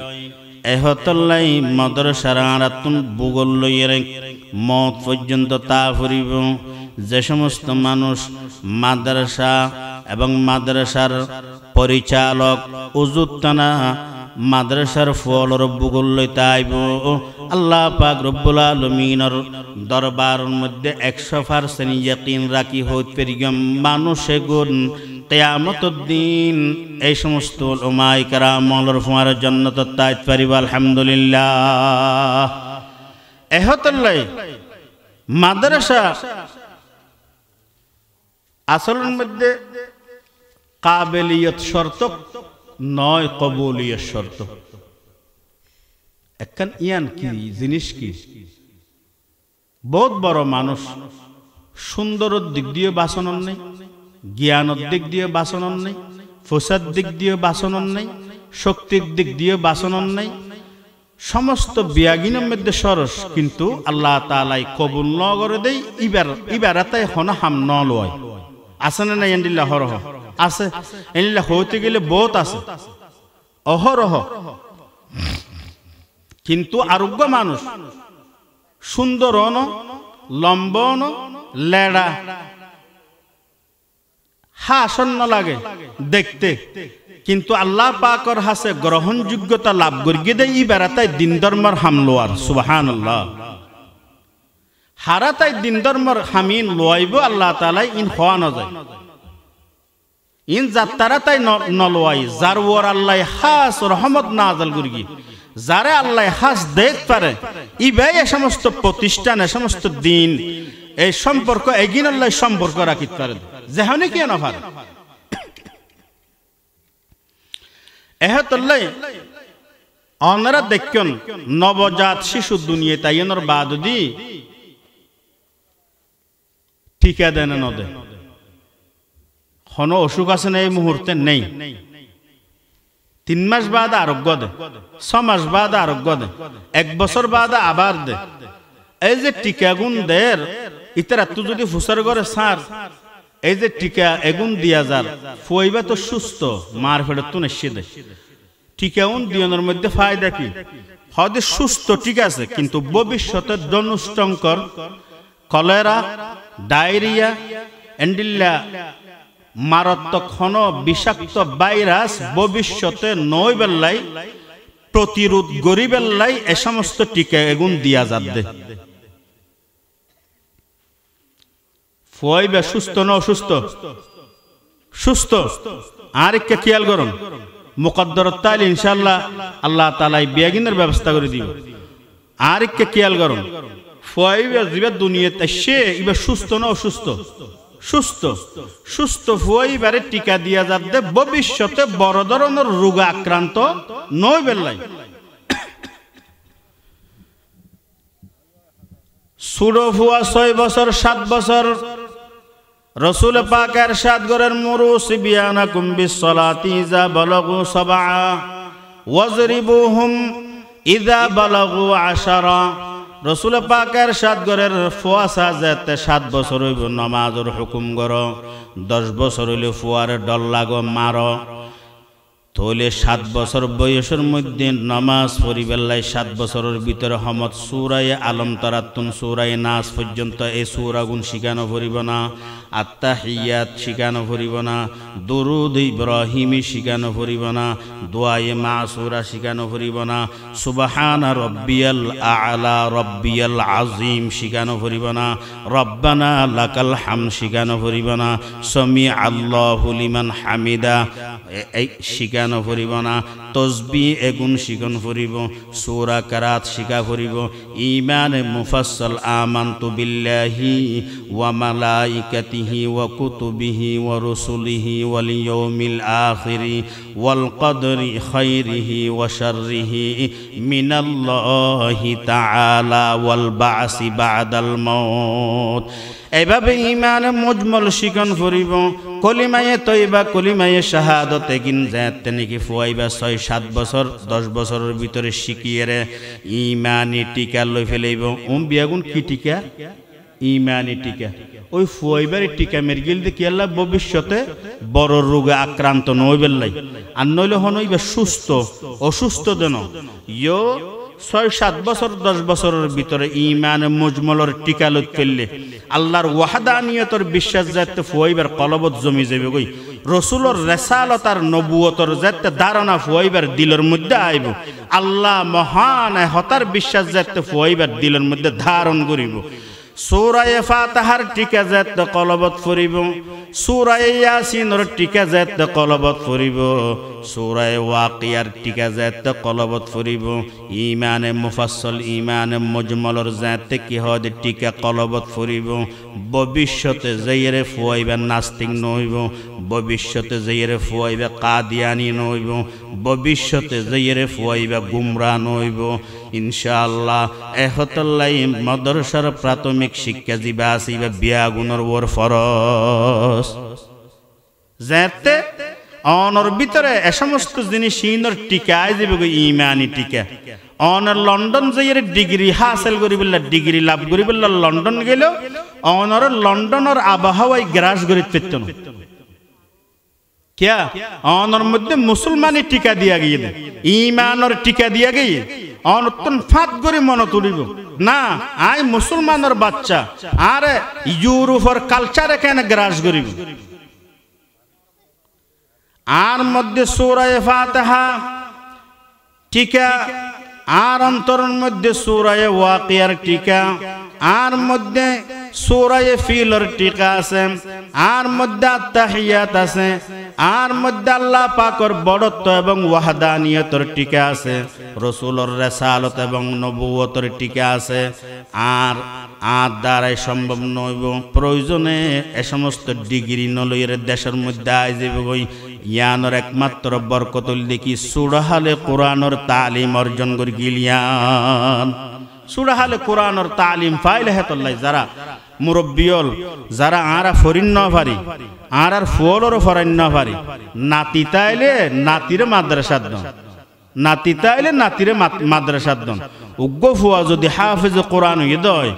এহতল্লাই মাদ্রাসার আরাতুন ভূগোল লইয়ের মত পর্যন্ত তা ফুরিব যে সমস্ত মানুষ মাদ্রাসা এবং মাদ্রাসার পরিচালক উজুত্তানা মাদ্রাসার ফলর ভূগোল লইতে আইব আল্লাহ পাক রব্বুল আলামিনের দরবারের মধ্যে 100% ইয়াকিন রাখি হইত পেরিগম মানুষে গুণ কিয়ামতের দিন এই সমস্ত উলামায়ে কেরামর ফুয়ার জান্নাত তাইত পারিব আলহামদুলিল্লাহ এহতল্লাই মাদ্রাসা আসলের মধ্যে কাবিলিয়ত শর্ত নয় কবুলিয়ত শর্ত একখান ইয়ান কি জিনিস কি বহুত বড় মানুষ সুন্দরের দিক দিয়ে বাসনন নেই জ্ঞানের দিক দিয়ে বাসনন নেই ফসাদ দিক দিয়ে বাসনন নেই শক্তির দিক দিয়ে বাসনন নেই সমস্ত বিয়াগিনের মধ্যে সরস কিন্তু আল্লাহ তাআলাই কবুল ন করে দেই ইবারাতাই হনা হাম ন লয় আছে না এন্ডিল্লাহ হরহ আছে এন্ডিল্লাহ হইতে গেলে বহুত আছে অহরহ কিন্তু আরোগ্য মানুষ সুন্দর ন লম্ব ন লেড়া হাসন্ন লাগে দেখতে কিন্তু আল্লাহ পাকর হাসে গ্রহণযোগ্যতা লাভ করিয়ে দেয় ই বেড়াতাই দিন ধর্মর হামলোয়ার সুবহানাল্লাহ হারাতাই দিন ধর্মর হামিন লোয়াইব আল্লাহ তাআলা ইন হওয়া না যায় ইন যাত্রাতাই নলওয়াই যার ওর আল্লাহ খাস রহমত নাযিল করিয়ে যারে আল্লাহ খাস দেখ পারে ই ভাই এই সমস্ত প্রতিষ্ঠান এই সমস্ত দিন এই সম্পর্ক এগিন আল্লাহ সম্পর্ক রাখিতে পারে যেহনে কি না পারে এহতল্লাই অনরা দেখুন নবজাত শিশু দুনিয়া তাইনের বাদদি টিকা দেন নদে কোনো অসুখ আছে না এই মুহূর্তে নেই 3 মাস বাদ আরোগ্য দে 6 মাস বাদ আরোগ্য দে 1 বছর বাদ আবার দে এই যে টিকা গুণ দের ইতারা তুই যদি ফুসার করে সার এই যে টিকা এগুন দিয়া যার ফুয়াইবা তো সুস্থ মার ফেরত তো নেশে দে টিকা উন দিয়নের মধ্যে ফায়দা কি হয়তো সুস্থ ঠিক আছে কিন্তু ভবিষ্যতে ধনুষ্টঙ্কর কলেরা ডায়রিয়া এন্ডিল্লা মারাত্মক হন বিষাক্ত ভাইরাস ভবিষ্যতে নয় বেল্লাই প্রতিরোধ গরিবেল্লাই এ সমস্ত টিকা এগুন দিয়া যাবে ফুয়াইবা সুস্থ না অসুস্থ সুস্থ আর একটা খেয়াল করুন মুকদ্দরত তাইলে ইনশাআল্লাহ আল্লাহ তাআলা বিয়াগিনের ব্যবস্থা করে দিব আর একটা খেয়াল করুন ফুয়াইবা জিবা দুনিয়াতে সে ইবা সুস্থ না অসুস্থ সুস্থ সুস্থ ফুয়াইবারে টিকা দিয়া যাবে ভবিষ্যতে বড় ধরনের রোগ আক্রান্ত নয় বেল্লাই সুড়ো ফুয়া 6 বছর 7 বছর রসুল পাক ইরশাদ করেন মুরু সিবিয়ানাকুম বিসসালাতি ইযা বালাগু 7 ওয়াজরিবুহুম ইযা বালাগু 10 রসুল পাক ইরশাদ করেন ফুয়াসা যেতে 7 বছর হইব নামাজের হুকুম করো 10 বছর হইলে ফুয়ারে ডল লাগো মারো তাহলে 7 বছর বয়সের মধ্যে নামাজ পড়িবেলায় 7 বছরের ভিতরে হমদ সূরায়ে আলম তারাতুন সূরায়ে নাস পর্যন্ত এই সূরাগুন শিখানো পড়িব না, আত্তাহিয়াত শিখানো পড়িব না, দুরুদ ইব্রাহিমি শিখানো পড়িব না, দোয়ায়ে মাসুরা শিখানো পড়িব না, সুবহানা রব্বিয়াল আ'লা রব্বিয়াল আযীম শিখানো পড়িব না, রব্বানা লাকাল হামদ শিখানো পড়িব না, সামি আল্লাহু লিমান হামিদা এই শিখানো পড়িব না, তসবিহ এগুন শিখানো পড়িব, সূরা কারাত শিখা পড়িব, ঈমান মুফাসসাল আমানতু বিল্লাহি ওয়া মালাইকাতিহি ওয়া কুতুবিহি ওয়া রুসুলিহি ওয়াল ইয়াউমিল আখিরি ওয়াল কদরি খাইরিহি ওয়া শাররিহি মিনাল্লাহি তাআলা ওয়াল বা'সি বা'দাল মাউত। এইভাবে ঈমান মুজমল শিখন পড়িব। কলিমায়ে তয়বা কলিমায়ে শাহাদত এগিন যাতে নাকি ফুয়াইবা 6-7 বছর 10 বছরের ভিতরে শিখিয়ে ঈমানি টিকা লই ফেলাইব। বিয়াগুন কি টিকা? ঈমানি টিকা। ওই ফুয়াইবার টিকা মেরগিল দেখি আল্লাহ ভবিষ্যতে বড় রোগে আক্রান্ত নইবেলাই, আর নইলে হনইবা সুস্থ অসুস্থ দেন ইয়ো 6-7 বছর 10 বছরের ভিতরে ঈমান মুজমলর টিকা লই ফেললে আল্লাহর ওয়াহদানিয়তর বিশ্বাস যাতে ফুয়াইবার কলবত জমি যাবে কই, রসুলর রেসালত আর নবুয়তর যাতে ধারণা ফুয়াইবার দিলের মধ্যে আইব, আল্লাহ মহান হতার বিশ্বাস যাতে ফুয়াইবার দিলের মধ্যে ধারণ করিব। সূরায়ে ফাতিহার টিকা যাতে কলবত ফরিব, সূরায়ে ইয়াসিনের টিকা যাতে কলবত ফরিব, সূরায়ে ওয়াকিয়ার টিকা যাতে কলবত ফরিব, ঈমানে মুফাসসাল ঈমানে মুজমলর যাতে কি হয় টিকা কলবত ফরিব। ভবিষ্যতে যাইরে ফুয়াইবা নাস্তিক নইব, ভবিষ্যতে যাইরে ফুয়াইবা কাদিয়ানি নইব, ভবিষ্যতে যাইরে ফুয়াইবা গুমরা নইব ইনশাআল্লাহ। এহতল্লাই মাদ্রাসার প্রাথমিক শিক্ষা জিবা আসিবা বিয়াগুনের ওর ফরজ যাতে অনর ভিতরে এ সমস্ত জিনিস ইনর টিকা যাবে ঈমানি টিকা। অনর লন্ডন যাইয়ে ডিগ্রি হাসিল করি বললা ডিগ্রি লাভ করি বললা লন্ডন গেল অনর লন্ডনের আবহাওয়ায় গ্রাস করি পেত না क्या অনর মধ্যে মুসলমানি টিকা দিয়া গিয়ে ঈমানের টিকা দিয়া গিয়ে অনতন ফাত করে মনে তুলিব না আই মুসলমানের বাচ্চা আরে ইউরোপের কালচারে কেন গ্রাস করিব। আর মধ্যে সূরায়ে ফাতিহা টিকা, আর অন্তরের মধ্যে সূরায়ে ওয়াকিয়ার টিকা, আর মধ্যে সূরায়ে ফিলর টিকা আছে, আর মধ্যে আত্তাহিয়াত আছে, আর মধ্যে আল্লাহ পাকর বড়ত্ব এবং ওয়াহদানিয়তর টিকা আছে, রসুলর রিসালত এবং নবুয়তর টিকা আছে। আর দ্বারাই সম্ভব নইব, প্রয়োজনে এ সমস্ত ডিগ্রি নলইয়ের দেশের মধ্যে আই যাবে ইয়ানোর একমাত্র বরকতুল দেখি সুরাহালে কোরআনের তালিম অর্জন করি গিলিয়ান। সুরাহালে কোরআনের তালিম পাইলে হেতল্লাই যারা মুরব্বিয়ল যারা আরা ফরিন্ন পারি আর ফুয়লরও ফরান্য পারি, নাতি তাইলে নাতিরে মাদ্রাসাত দন, নাতি তাইলে নাতিরে মাদ্রাসাত দন। উগ্র ফুয়া যদি হাফেজ কোরআন হৃদয়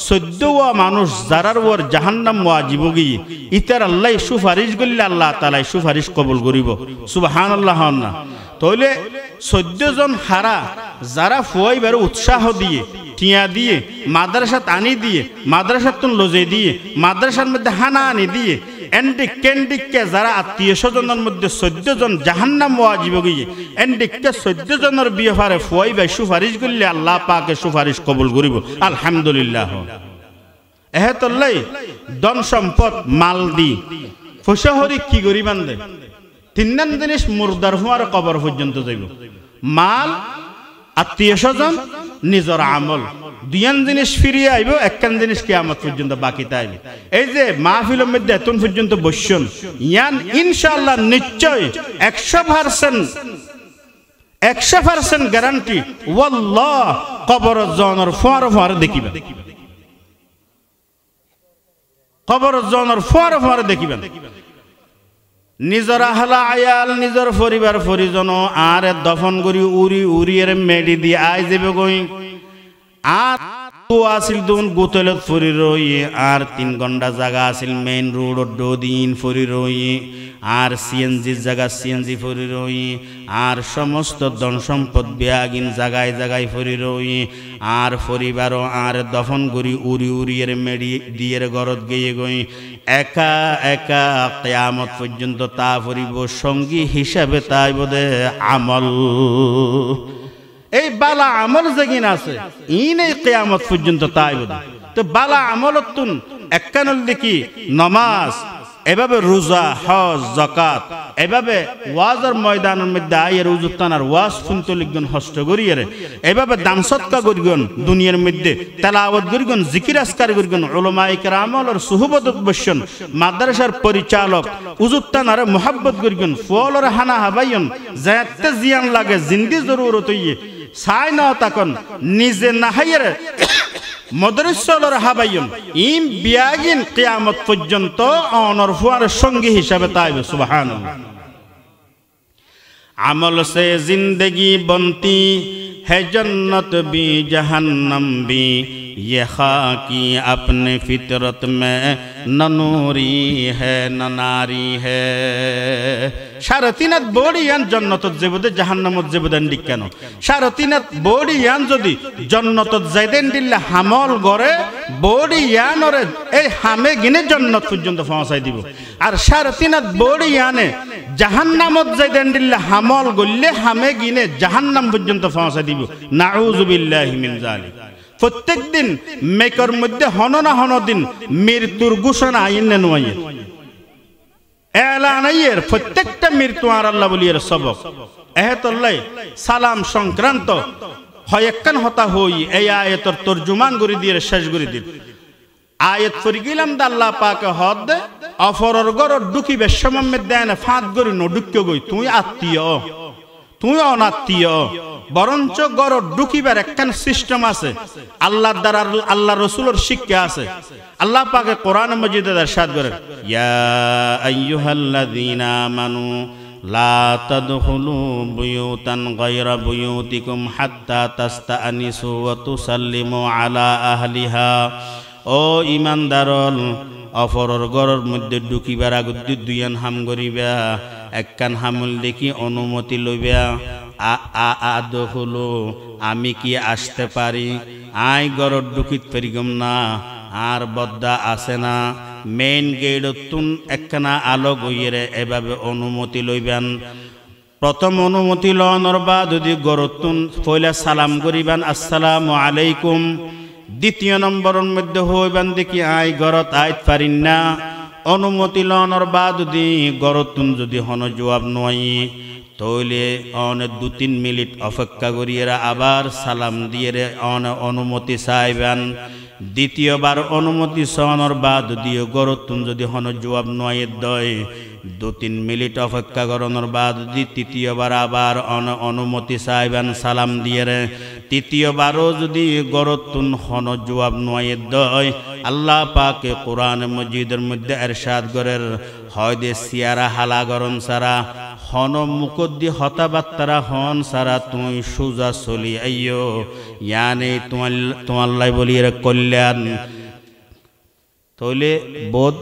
14 মানুষ যারার ওর জাহান্নাম ওয়াজিব গিয়ে ইতার আল্লাহ সুপারিশ করলে আল্লাহ তাআলা সুপারিশ কবুল করিব। সুবহানাল্লাহ না তাইলে 14 জন হারা যারা ফুয়াইবার উৎসাহ দিয়ে টিয়া দিয়ে মাদ্রাসাত আনি দিয়ে মাদ্রাসাতুন লজে দিয়ে মাদ্রাসার মধ্যে হানা আনি দিয়ে এন্ডিক কেন্ডিককে যারা আত্মীয় স্বজনের মধ্যে 14 জন জাহান্নাম ওয়াজিব গিয়ে এন্ডিককে 14 জনের বিয়েফারে ফুয়াইবার সুপারিশ করলে আল্লাহ পাকে সুপারিশ কবুল করিব। আলহামদুলিল্লাহ। এহেতল্লাই ধন সম্পদ মাল দি ফসহরি কি করি বান্ধে 3 জিনিস মুর্দার হওয়ার কবর পর্যন্ত যাইব, মাল, আত্মীয় স্বজন, নিজের আমল। 2 জিনিস ফিরিয়ে আইব, 1 জিনিস কিয়ামত পর্যন্ত বাকি তাইব। এই যে মাহফিলের মধ্যে এতন পর্যন্ত বসছেন ইয়ান ইনশাআল্লাহ নিশ্চয় 100% গ্যারান্টি ওয়াল্লাহ কবর জনের ফোয়ার দেখিবেন, কবর জনের ফোয়ার দেখিবেন। নিজর আহলা আয়াল নিজর পরিবার পরিজন আর দফন করি উড়ি এর মেডি দিয়ে আই যাবে গই। আর তো আসিল দুন গোতলত ফরি রই, আর 3 ঘন্টা জায়গা আসিল মেইন রোড দিন ফরি রই। আর সিএনজির জায়গা সিএনজি ফরি রই আর সমস্ত ধন সম্পদ বেআগিন জায়গায় জায়গায় ফরি রই আর পরিবারও আর দফন করি উড়ি উড়িয়ের মেডি দিয়ের গরত গিয়ে গই একা একা কিয়ামত পর্যন্ত তা ফরিব সঙ্গী হিসাবে তাই বোধে আমল এই বালা আমল যেগিন আছে ইন এই কিয়ামত পর্যন্ত তাই বোধে তো বালা আমলতুন এককানুল দেখি নমাজ এভাবে রোজা হজ যাকাত এভাবে ওয়াজের ময়দানের মধ্যে আয়ের উজুতানার ওয়াজ শুনতে লিখবেন হস্ত করিয়ে এভাবে দান সৎকা করিবেন দুনিয়ার মধ্যে তেলাওয়াত করিবেন জিকির আজকার করিবেন উলামায়ে কেরামের সুহবত বসছেন মাদ্রাসার পরিচালক উজুতানারে মোহাব্বত করিবেন ফলর হানা হাবাইন যাতে জিয়ান লাগে জিন্দি জরুরত হইয়ে সাই না তখন নিজে না হাইয়ের মদরসলর হাবাইন ইম বিয়াগিন কিয়ামত পর্যন্ত অনর ফুয়ার সঙ্গী হিসাবে তাইবে সুবহানাল্লাহ আমল সে জিন্দগি বনতি है जन्नत भी जहन्नम भी ये खाकी अपने फितरत में न नूरी है न नारी है শারতিনাত বড়িয়ান জন্নতত যেবদে জাহান্নামত যেবদেন দিক কেন শারতিনাত বড়িয়ান যদি জন্নতত যাইতেন দিলে হামল গরে বড়িয়ানরে এই হামে গিনে জন্নত পর্যন্ত পৌঁছাই দিব আর শারতিনাত বড়িয়ানে জাহান্নামত যাইতেন দিলে হামল গললে হামে গিনে জাহান্নাম পর্যন্ত পৌঁছাই দিব নাউযু বিল্লাহি মিন যালিক প্রত্যেক দিন মেকর মধ্যে হননা হনদিন মৃত্যুর ঘোষণা আইনে নয় এলান আইয়ের প্রত্যেকটা মৃত্যু আর আল্লাহ বলিয়ের সবক এহেতল্লাই সালাম সংক্রান্ত হয়কান হতা হই এই আয়াতের তরজুমান করে দিয়ে শেষ করে দিল আয়াত পড়ি গেলাম দা আল্লাহ পাক হদ দে অফরর গর দুকি বেশমমে দেন ফাঁদ গরি ন দুক্য গই তুই আত্মীয় তুই অনাত্মীয় বরঞ্চ গর ঢুকিবার একখান সিস্টেম আছে আল্লাহর দ্বারা আল্লাহ রাসূলের শিক্ষা আছে আল্লাহ পাকে কোরআন মাজিদে ইরশাদ করেন ইয়া আইয়ুহাল্লাযীনা আমানু লা তাদখুলু বুয়ুতান গায়রা বুয়ুতিকুম হাত্তা তাস্তানিসু ওয়া তুসাল্লিমু আলা আহলিহা ও ঈমানদারল অফরর গরর মধ্যে ঢুকিবার আগে দুইয়ান হাম করিবা একখান হামুল দেখি অনুমতি লইবা আদখুলু আমি কি আসতে পারি আই গরর ঢুকিত পারিগম না আর বদ্দা আছে না মেইন গেটতুন একখানা আলো গইরে এভাবে অনুমতি লইবেন প্রথম অনুমতি লওয়ার বাদ যদি গরতুন পয়লা সালাম করিবেন আসসালামু আলাইকুম দ্বিতীয় নম্বরের মধ্যে হইবেন দেখি আই গরত আইত পারিন না অনুমতি লওয়ার বাদ যদি গরতুন যদি হন জবাব নয় তাহলে অন 2-3 মিনিট অপেক্ষা করিয়ে আবার সালাম দিয়ে অনুমতি চাইবেন দ্বিতীয়বার অনুমতি চাওয়ানোর বাদ দিয়ে গরতুন যদি হন জবাব নয় দয় 2-3 মিনিট অপেক্ষা করানোর বাদ যদি তৃতীয়বার আবার অনুমতি চাইবেন সালাম দিয়ে তৃতীয়বারও যদি গরতুন হন জবাব নয় দয় আল্লাহ পাকে কোরআন মজিদের মধ্যে ইরশাদ করেন হয়দে সিয়ারা হালা গরন সারা হন মুকদ্দি হতাবাত্তারা হন সারা তুই সুজা চলি আইয়ো ইয়ানে তোমার লাই বলিয়ে কল্যাণ তাহলে বোধ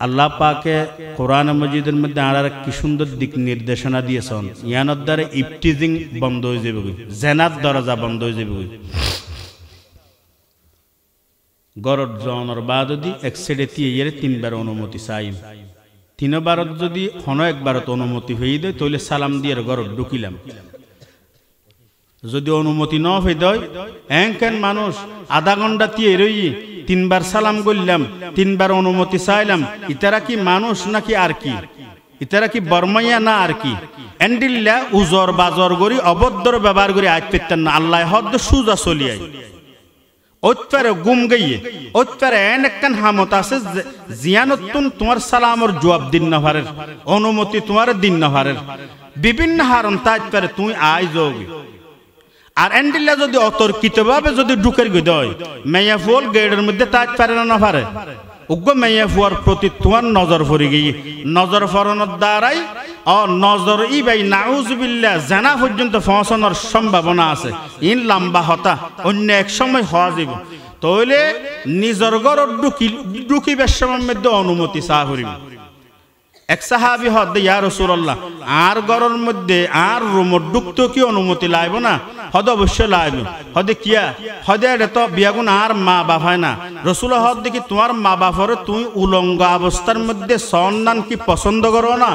আল্লাহ পাকে কোরআন মজিদের মধ্যে আর কি সুন্দর দিক নির্দেশনা দিয়েছেন ইয়ানোর দ্বারা ইফটিজিং বন্ধ হয়ে যাবে জেনার দরজা বন্ধ হয়ে যাবে গরত জনের বাদ যদি এক সাইডে তিয়ে 3বার অনুমতি চাই 3বারত যদি হন একবারত অনুমতি হয়ে দেয় তাহলে সালাম দিয়ে গরত ঢুকিলাম যদি অনুমতি ন হয়ে দেয় এনকেন মানুষ আধা ঘন্টা তিয়ে রই 3বার সালাম করলাম 3বার অনুমতি চাইলাম ইতারা কি মানুষ নাকি আর কি ইতারা কি বর্মাইয়া না আর কি এন্ডিল্লা উজর বাজর করি অভদ্র ব্যবহার করে আজ পেতেন না আল্লাহ হদ সুজা চলিয়াই ওত্তরে গুম গইয়ে ওত্তরে এনেকখান হামত আছে জিয়ানতুন তোমার সালামর জবাব দিন না পারে অনুমতি তোমার দিন না পারে বিভিন্ন হারণ তাজ পারে তুই আই যোগি আর এন্ডিল্লা যদি অতর্কিতভাবে যদি ঢুকের গই মেয়া ফুল গেটের মধ্যে তাজ পারে না পারে উগ্র মেয়া ফুয়ার প্রতি তোমার নজর পড়ে গিয়ে নজর ফরানোর দ্বারাই নজর ই ভাই নাউজুবিল্লাহ জানা পর্যন্ত পৌঁছানোর সম্ভাবনা আছে ইন লম্বা হতা অন্য এক সময় হওয়া যাব তাহলে নিজর ঘর ঢুকিবার সময়ের মধ্যে অনুমতি চা করিব এক সাহাবী হদ ইয়া রাসূলুল্লাহ আর গরর মধ্যে আর রুমত ঢুকতো কি অনুমতি লাইব না হদ অবশ্যই লাইব হদে কিয়া হদে এটা তো বিয়াগুন আর মা বাপ হয় না রাসূল হদ দেখি তোমার মা বাপরে তুমি উলঙ্গ অবস্থার মধ্যে সন্ধান কি পছন্দ করো না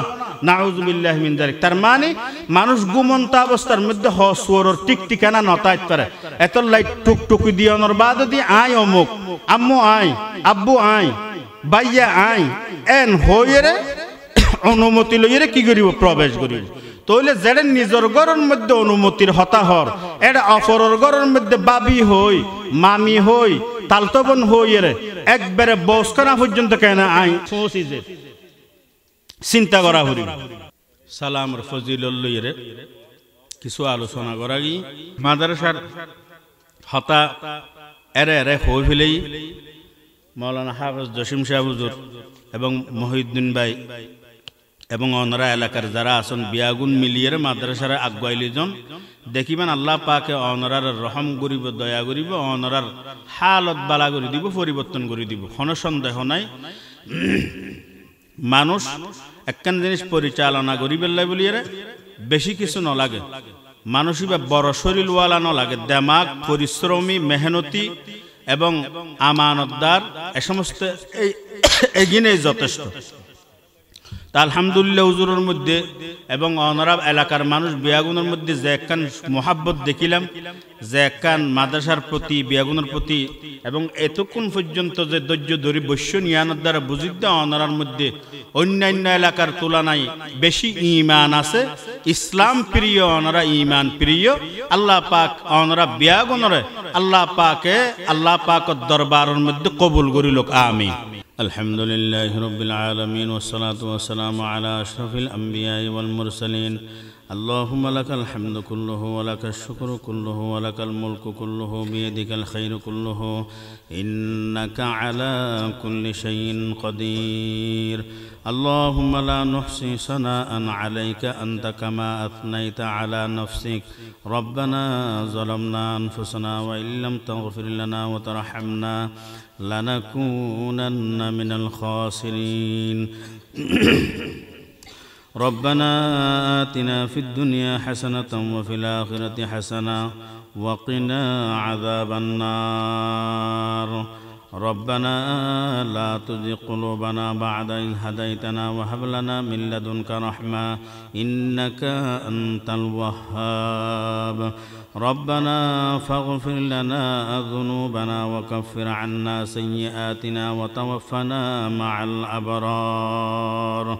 নাউযুবিল্লাহি মিন যালিক তার মানে মানুষ ঘুমন্ত অবস্থার মধ্যে হসুরর টিকটিকানা নতাইত পারে এত লাইট টুকটুকি দিয়নর বাদ দি আই অমুক আম্মু আই আব্বু আই বাইয়া আই এন হইরে অনুমতি লইরে কি করিব প্রবেশ করিব তইলে যেটা নিজের ঘরের মধ্যে অনুমতির হতাহর এটা অপরের ঘরের মধ্যে বাবি হই মামি হই তালতবন হইরে একবারে বসখানা পর্যন্ত কেন আই পৌঁছি যে চিন্তা করা হরি সালামর ফজিলল লইরে কিছু আলোচনা করা গি মাদ্রাসার হতা এরে এরে হই ফেলেই মাওলানা হাফেজ জসিম শাহ হুজুর এবং মহিউদ্দিন ভাই এবং অনরা এলাকার যারা আছেন বিয়াগুন মিলিয়ে মাদ্রাসার আগুয়াইলিজন দেখিবেন আল্লাহ পাকে অনরার রহম করিব দয়া করিব অনরার হালত বালা করে দিব পরিবর্তন করে দিব কোনো সন্দেহ নাই মানুষ একখান জিনিস পরিচালনা করিবেলাই বলিয়ে বেশি কিছু নলাগে মানুষই বা বড় শরীরওয়ালা নলাগে দেমাগ পরিশ্রমী মেহনতি এবং আমানতদার এ সমস্ত এগিনে যথেষ্ট তা আলহামদুলিল্লাহ হুজুরের মধ্যে এবং অনরাব এলাকার মানুষ বিয়াগুনের মধ্যে যে একখান মোহাব্বত দেখিলাম যে একখান মাদ্রাসার প্রতি বিয়াগুনের প্রতি এবং এতক্ষণ পর্যন্ত যে ধৈর্য ধরি বৈশ্য নিয়ানোর দ্বারা বুঝিতে অনরার মধ্যে অন্যান্য এলাকার তুলনায় বেশি ঈমান আছে ইসলাম প্রিয় অনরা ঈমান প্রিয় আল্লাহ পাক অনরা বিয়াগুনরে আল্লাহ পাকের দরবারের মধ্যে কবুল করিল আমিন الحمد لله رب العالمين والصلاة والسلام على أشرف الأنبياء والمرسلين اللهم لك الحمد كله ولك الشكر كله ولك الملك كله بيدك الخير كله إنك على كل شيء قدير اللهم لا نحصي ثناء عليك أنت كما أثنيت على نفسك ربنا ظلمنا أنفسنا وإن لم تغفر لنا وترحمنا لنكونن من الخاسرين ربنا آتنا في الدنيا حسنة وفي الآخرة حسنة وقنا عذاب النار ربنا لا تزغ قلوبنا بعد إذ هديتنا وهب لنا من لدنك رحمة إنك أنت الوهاب ربنا فاغفر لنا ذنوبنا وكفر عنا سيئاتنا وتوفنا مع الأبرار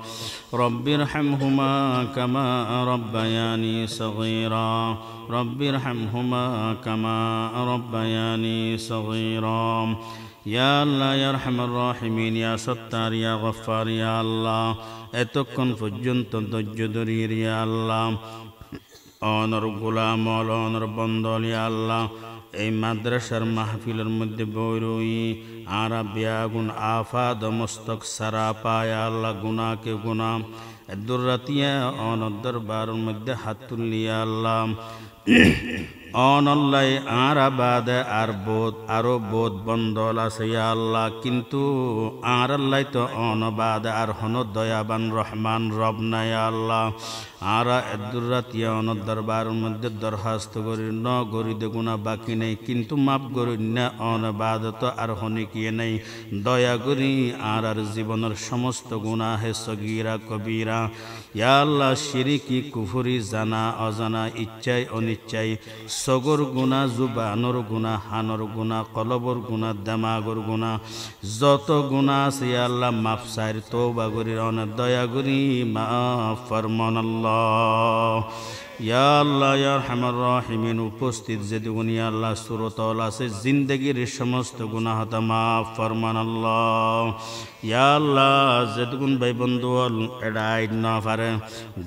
رب ارحمهما كما ربياني صغيرا رب ارحمهما كما ربياني صغيرا يا الله يا أرحم الراحمين يا ستار يا غفار يا الله এতক্ষণ পর্যন্ত ধৈর্য ধরিয়ে ইয়া আল্লাহ অনর গোলাম অনর বন্দল ইয়া আল্লাহ এই মাদ্রাসার মাহফিলের মধ্যে বইরই আরা বিয়াগুন আফাদ মস্তক সারা পায় আল্লাহ গুনাহকে গুনাহ দুরাতিয়া অনর দরবারের মধ্যে হাত তুলিয়া আল্লাহ অনল্লাই আর আবাদে আরো বোধ বন্দল আছে ইয়া আল্লাহ কিন্তু আর আল্লাহ তো অনবাদ আর হন দয়াবান রহমান রব নাই আল্লাহ আর দুরাতিয়া অনর দরবারের মধ্যে দরখাস্ত করি ন গরি দেখুনা বাকি নেই কিন্তু মাপ করি না অনবাদত আর হনে কিয়ে নেই দয়া করি আর জীবনের সমস্ত গুনাহে সগীরা কবিরা ইয়া আল্লাহ শিরকি কুফরি জানা অজানা ইচ্ছাই অনিচ্ছাই সগর গুনাহ জুবানর গুনাহ হানর গুনাহ কলবর গুনাহ দামাগর গুনাহ যত গুনাহ আছে ইয়া আল্লাহ মাফ সাইর তওবা করি অনেক দয়া করি মাফ ফরমান আল্লাহ ইয়া আল্লাহ ইয়া আরহামার রাহিমিন উপস্থিত যেদিন ইয়া আল্লাহ সুরতল আছে জিন্দেগির সমস্ত গুনাহ হতা মাফ ফরমান আল্লাহ ইয়া আল্লাহ যেদিন ভাই বন্ধু এড়াই না পারে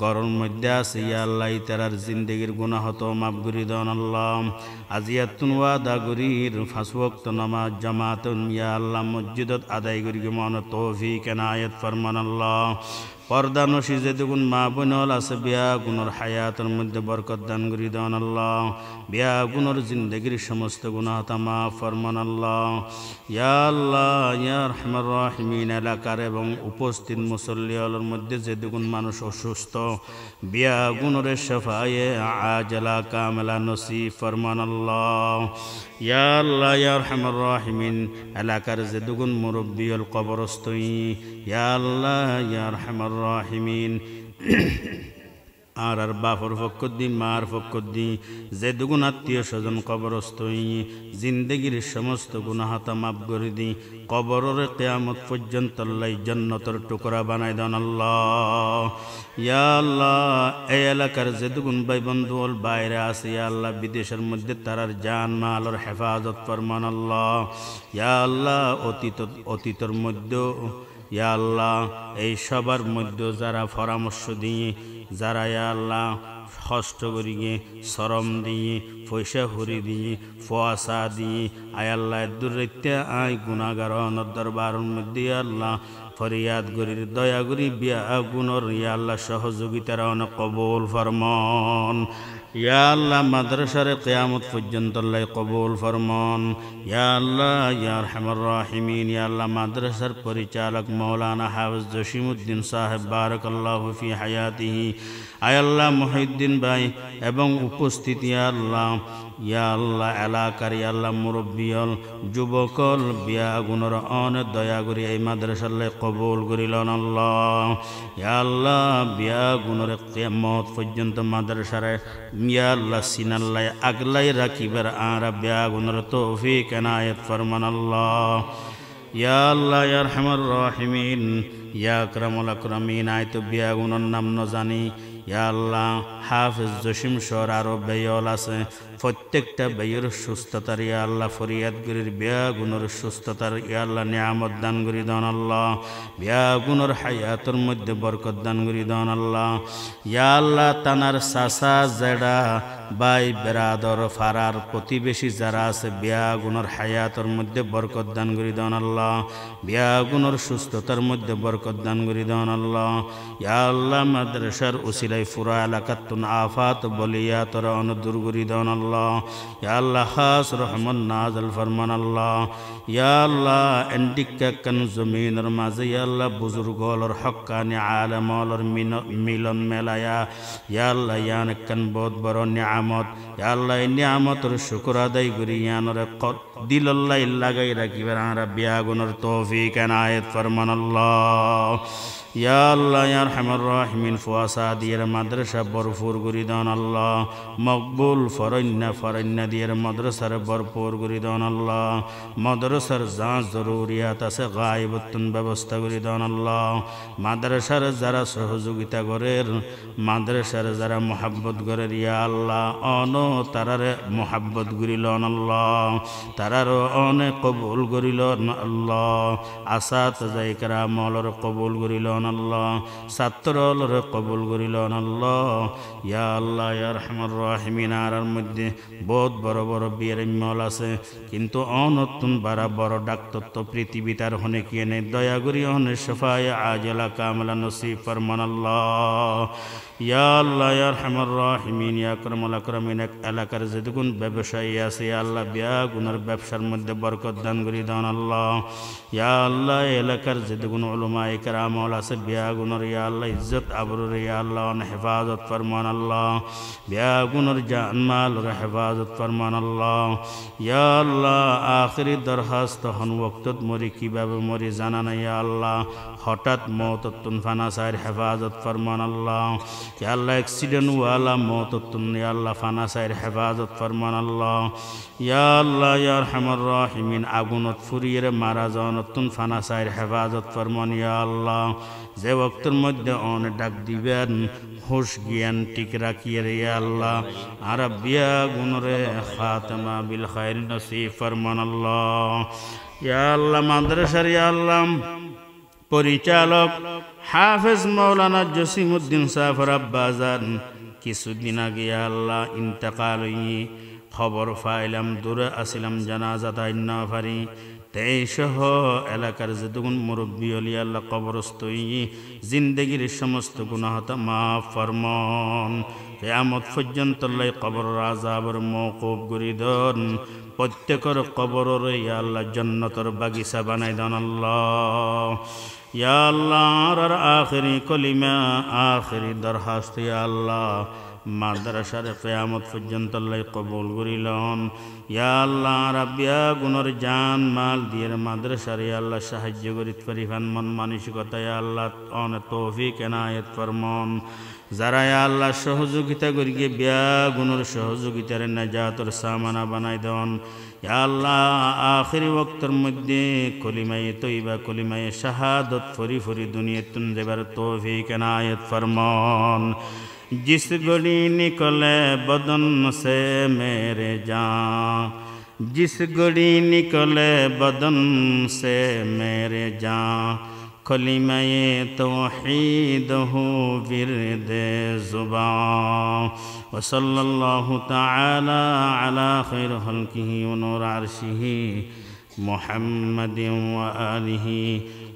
গরম মধ্যে আছে ইয়া আল্লাহ তারার জিন্দেগির গুনাহ হতো মাফ করি দেন আল্লাহ আজিয়াতুন ওয়াদা করির পাঁচ ওয়াক্ত নামাজ জামাতুন ইয়া আল্লাহ মসজিদত আদায় করি মন তৌফিক এনায়েত ফরমান আল্লাহ পর্দানশী যেদুগুণ মা বোনল আছে বিয়া গুণর হায়াতের মধ্যে বরকত দান করি দেন আল্লাহ বিয়া গুণর জিন্দগির সমস্ত গুনাহ তামা ফরমান আল্লাহ ইয়া আল্লাহ ইয়া আরহামার রাহিমিন এলাকার এবং উপস্থিত মুসল্লিয়ালের মধ্যে যেদুগুণ মানুষ অসুস্থ বিয়া গুণর শাফায়ে আজলা কামেলা নসিব ফরমান আল্লাহ ইয়া আল্লাহ ইয়া আরহামার রাহিমিন এলাকার যেদুগুণ মুরব্বিয়ল কবরস্থই ইয়া আল্লাহ ইয়া আরহামার রাহিমিন আর বাপর পক্ষ দি মার পক্ষ দি যে দুগুণ আত্মীয় স্বজন কবরস্থ জিন্দগির সমস্ত গুনাহাতা মাফ করে দি কবরের কিয়ামত পর্যন্ত আল্লাহ জান্নাতের টুকরা বানাই দেন আল্লাহ ইয়া আল্লাহ এই এলাকার যে দুগুণ ভাই বন্ধু বাইরে আছে ইয়া আল্লাহ বিদেশের মধ্যে তারার জান মালের হেফাজত ফরমান আল্লাহ ইয়া আল্লাহ অতীতের মধ্যে ইয়া আল্লাহ এই সবার মধ্যে যারা পরামর্শ দিয়ে যারা ইয়া আল্লাহ কষ্ট করিয়ে শ্রম দিয়ে পয়সা ভরি দিয়ে ফোয়াশা দিয়ে আয় আল্লাহ দূরত্বে আয় গুণাগার দরবারের মধ্যে আল্লাহ ফরিয়াদ করি দয়া করি বিয়া গুণর ইয়া আল্লাহ সহযোগিতার অনেক কবুল ফরমান ইয়া আল্লাহ মাদ্রাসার কিয়ামত পর্যন্ত আল্লাহ কবুল ফরমান ইয়া আল্লাহ ইয়া আরহামার রাহিমিন ইয়া আল্লাহ মাদ্রাসার পরিচালক মাওলানা হাফেজ জসিমউদ্দিন সাহেব বারাকাল্লাহু ফি হায়াতিহি আয় আল্লাহ মুহিউদ্দিন ভাই এবং উপস্থিত ইয়া আল্লাহ এলাকার ইয়া আল্লাহ মুরব্বিয়ল যুবকল বিয়া গুণর অনেক দয়া করি এই মাদ্রাসাল্লাহ কবুল করিলেন আল্লাহ ইয়া আল্লাহ বিয়া গুণর কিয়ামত পর্যন্ত মাদ্রাসারে ইয়া আল্লাহ সিনাল্লাহ আগলাই রাখিবার আর বিয়া গুণর তৌফিক এনায়েত ফরমান আল্লাহ ইয়া আল্লাহ ইয়া আরহামার রাহিমিন ইয়া আকরামুল আকরামিন আয়তো বিয়া গুণর নাম ন জানি ইয়া আল্লাহ হাফেজ জসিম শহর আরো বেয়ল আছে প্রত্যেকটা বেয়ের সুস্থতার ইয়া আল্লাহ ফরিয়াদ গরির বিয়া গুণর সুস্থতার ইয়া আল্লাহ নিয়ামত দান করি দেন আল্লাহ বিয়া গুণর হায়াতের মধ্যে বরকত দান করি দেন আল্লাহ ইয়া আল্লাহ তানার চাচা জেডা ভাই বেরাদর ফারার প্রতিবেশী যারা আছে বিয়া গুণর হায়াতের মধ্যে বরকত দান করি দেন আল্লাহ বিয়া গুণর সুস্থতার মধ্যে বরকত দান করি দেন আল্লাহ ইয়া আল্লাহ মাদ্রাসার উসিলাই ফুরা এলাকাতুন আফাত বলিয়া তোরা অনুদূর করি দেন আল্লাহ ইয়া আল্লাহ খাস রহমান নাজল ফরমান আল্লাহ ইয়া আল্লাহ এন্ডিকা কান জমিনের মাঝে ইয়া আল্লাহ বুজুর্গলর হক্কানি আলেমলর মিলন মেলায়া ইয়া আল্লাহ ইয়ান কান বহুত বড় নিয়ামত ইয়া আল্লাহ এই নিয়ামতের শুকর আদায় করি ইয়ানরে দিলল্লাহ লাগাই রাখিবার আমরা বিয়া গুণর তৌফিক এনায়েত ফরমান আল্লাহ ইয়া আল্লাহ ইয়া আরহামার রাহিমিন ফুয়াশা দিয়ের মাদ্রাসা ভরপুর করি দেন আল্লাহ মকবুল ফরন্না দিয়ের মাদ্রাসার ভরপুর করি দেন আল্লাহ মাদ্রাসার যা জরুরিয়াত আছে গায়বতুন ব্যবস্থা করি দেন আল্লাহ মাদ্রাসার যারা সহযোগিতা করেন মাদ্রাসার যারা মোহাব্বত করেন ইয়া আল্লাহ অন তারারে মোহাব্বত করিলেন আল্লাহ তারারও অনেক কবুল করিলেন আল্লাহ আসাত যাইকারা মলর কবুল করিলেন আল্লাহ ছাত্রলরে কবুল করিলেন আল্লাহ ইয়া আল্লাহ ইয়া আরহামার রাহিমিন আর মধ্যে বহুত বড় বড় বিয়ের মল আছে কিন্তু অনতুন বারা বড় ডাক্তার তো পৃথিবী তার হনে কি নেই দয়া করি হনে শফায়ে আজলা কামলা নসিব ফরমান আল্লাহ ইয়া আল্লাহ ইয়া আরহামার রাহিমিন ইয়া আকরামুল আকরামিন এলাকার যেদুগুণ ব্যবসায়ী আছে ইয়া আল্লাহ বিয়া গুণের ব্যবসার মধ্যে বরকত দান করি দেন আল্লাহ ইয়া আল্লাহ এলাকার যেদুগুণ উলামায়ে কেরাম আছে বিয়া গুণের ইয়া আল্লাহ ইজ্জত আবরুর ইয়া আল্লাহ হেফাজত ফরমান আল্লাহ বিয়া গুণের জান মালের হেফাজত ফরমান আল্লাহ ইয়া আল্লাহ আখিরি দরখাস্ত হন ওয়াক্তত মরি কিভাবে মরি জানা না ইয়া আল্লাহ হঠাৎ মওততুন ফানাসার হেফাজত ফরমান আল্লাহ ইয়া আল্লাহ অ্যাক্সিডেন্ট ওয়ালা মওততুন ইয়া আল্লাহ ফানাসার হেফাজত ফরমান আল্লাহ ইয়া আল্লাহ ইয়া আরহামার রাহিমিন আগুনত ফুরিয়ে মারা যাওয়ানতুন ফানাসার হেফাজত ফরমান ইয়া আল্লাহ যে ওয়াক্তের মধ্যে অন ডাক দিবেন হুশ জ্ঞান ঠিক রাখিয়ে ইয়া আল্লাহ আর বিয়া গুণরে খাতমা বিল খায়র নসিব ফরমান আল্লাহ ইয়া আল্লাহ মাদ্রাসার ইয়া আল্লাহ পরিচালক হাফেজ মাওলানা জসিমউদ্দিন সাহেব আব্বাজান কিছুদিন আগে ইয়া আল্লাহ ইন্তেকাল খবর পাইলাম দূরে আসিলাম জানাজা তাই না পারি তেই সহ এলাকার যতগুণ মুরব্বী অলি আল্লাহ কবরস্থ জিন্দগির সমস্ত গুনাহতা মাফ ফরমান কিয়ামত পর্যন্ত আল্লাহ কবরের আযাবের মওকুফ করি দেন প্রত্যেকের কবরের ইয়া আল্লাহ জান্নাতের বাগিচা বানাই দেন আল্লাহ ইয়া আল্লাহ আর আখিরি কলিমা আখিরি দরখাস্ত ইয়া আল্লাহ মাদ্রাসার কিয়ামত পর্যন্ত আল্লাহ কবুল করিলন ইয়া আল্লাহ রাব্বিয়া গুণর জান মাল দিয়ে মাদ্রাসার ইয়া আল্লাহ সাহায্য করিত পরিফান মন মানসিকতা ইয়া আল্লাহ অন তৌফিক এনায়েত ফরমান যারা ইয়া আল্লাহ সহযোগিতা করিয়ে বিয়া গুণর সহযোগিতার নাজাতর সামানা বানাই দেন ইয়া আল্লাহ আখিরি ওয়াক্তের মধ্যে কলিমায়ে তয়্যিবা কলিমায়ে শাহাদাত ফরি ফরি দুনিয়াতুন যাবার তৌফিক এনায়েত ফরমান जिस घड़ी निकले बदन से मेरे जान जिस घड़ी निकले बदन से मेरे जान कलिमाये तौहीद हो विरदे ज़ुबान व सल्लल्लाहु तआला अला खैर खल्किही व नूर अर्शिही मुहम्मदिन व आलिही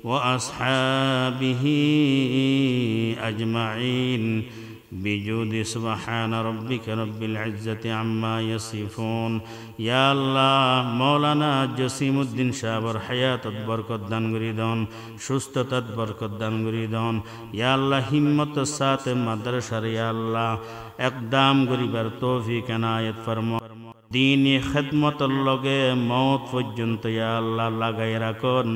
व अस्हाबिही अजमाइन बिजूद सुबहान रब्बिक रब्बिल इज्जति अम्मा यसिफून या अल्लाह मौलाना जसीमुद्दीन साहबर हयातत बरकत दान करी दन सुस्थतात बरकत दान करी दन या अल्लाह हिम्मत साथ माद्रासार या अल्लाह एकदम गरीबार तौफिक एनायत फरमा दीनी खिदमतर लगे मौत पर्यन्त या अल्लाह लागाई राखुन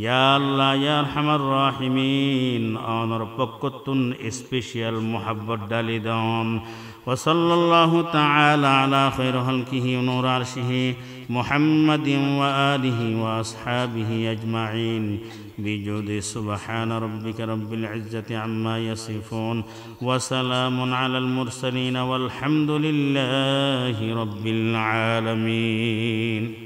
या अल्लाह या अरहमार राहिमीन आनर पक्कतुन स्पेशल मोहब्बत डाली दन व सल्लल्लाहु तआला अला खैर खल्किही व नूर अर्शिही मुहम्मदिन व आलिही व अस्हाबिही अजमाइन बिजुद सुबहान रब्बिक रब्बिल इज्जति अम्मा यसिफून व सलामुन अलल मुरसलीन वल्हम्दुलिल्लाहि रब्बिल आलमीन।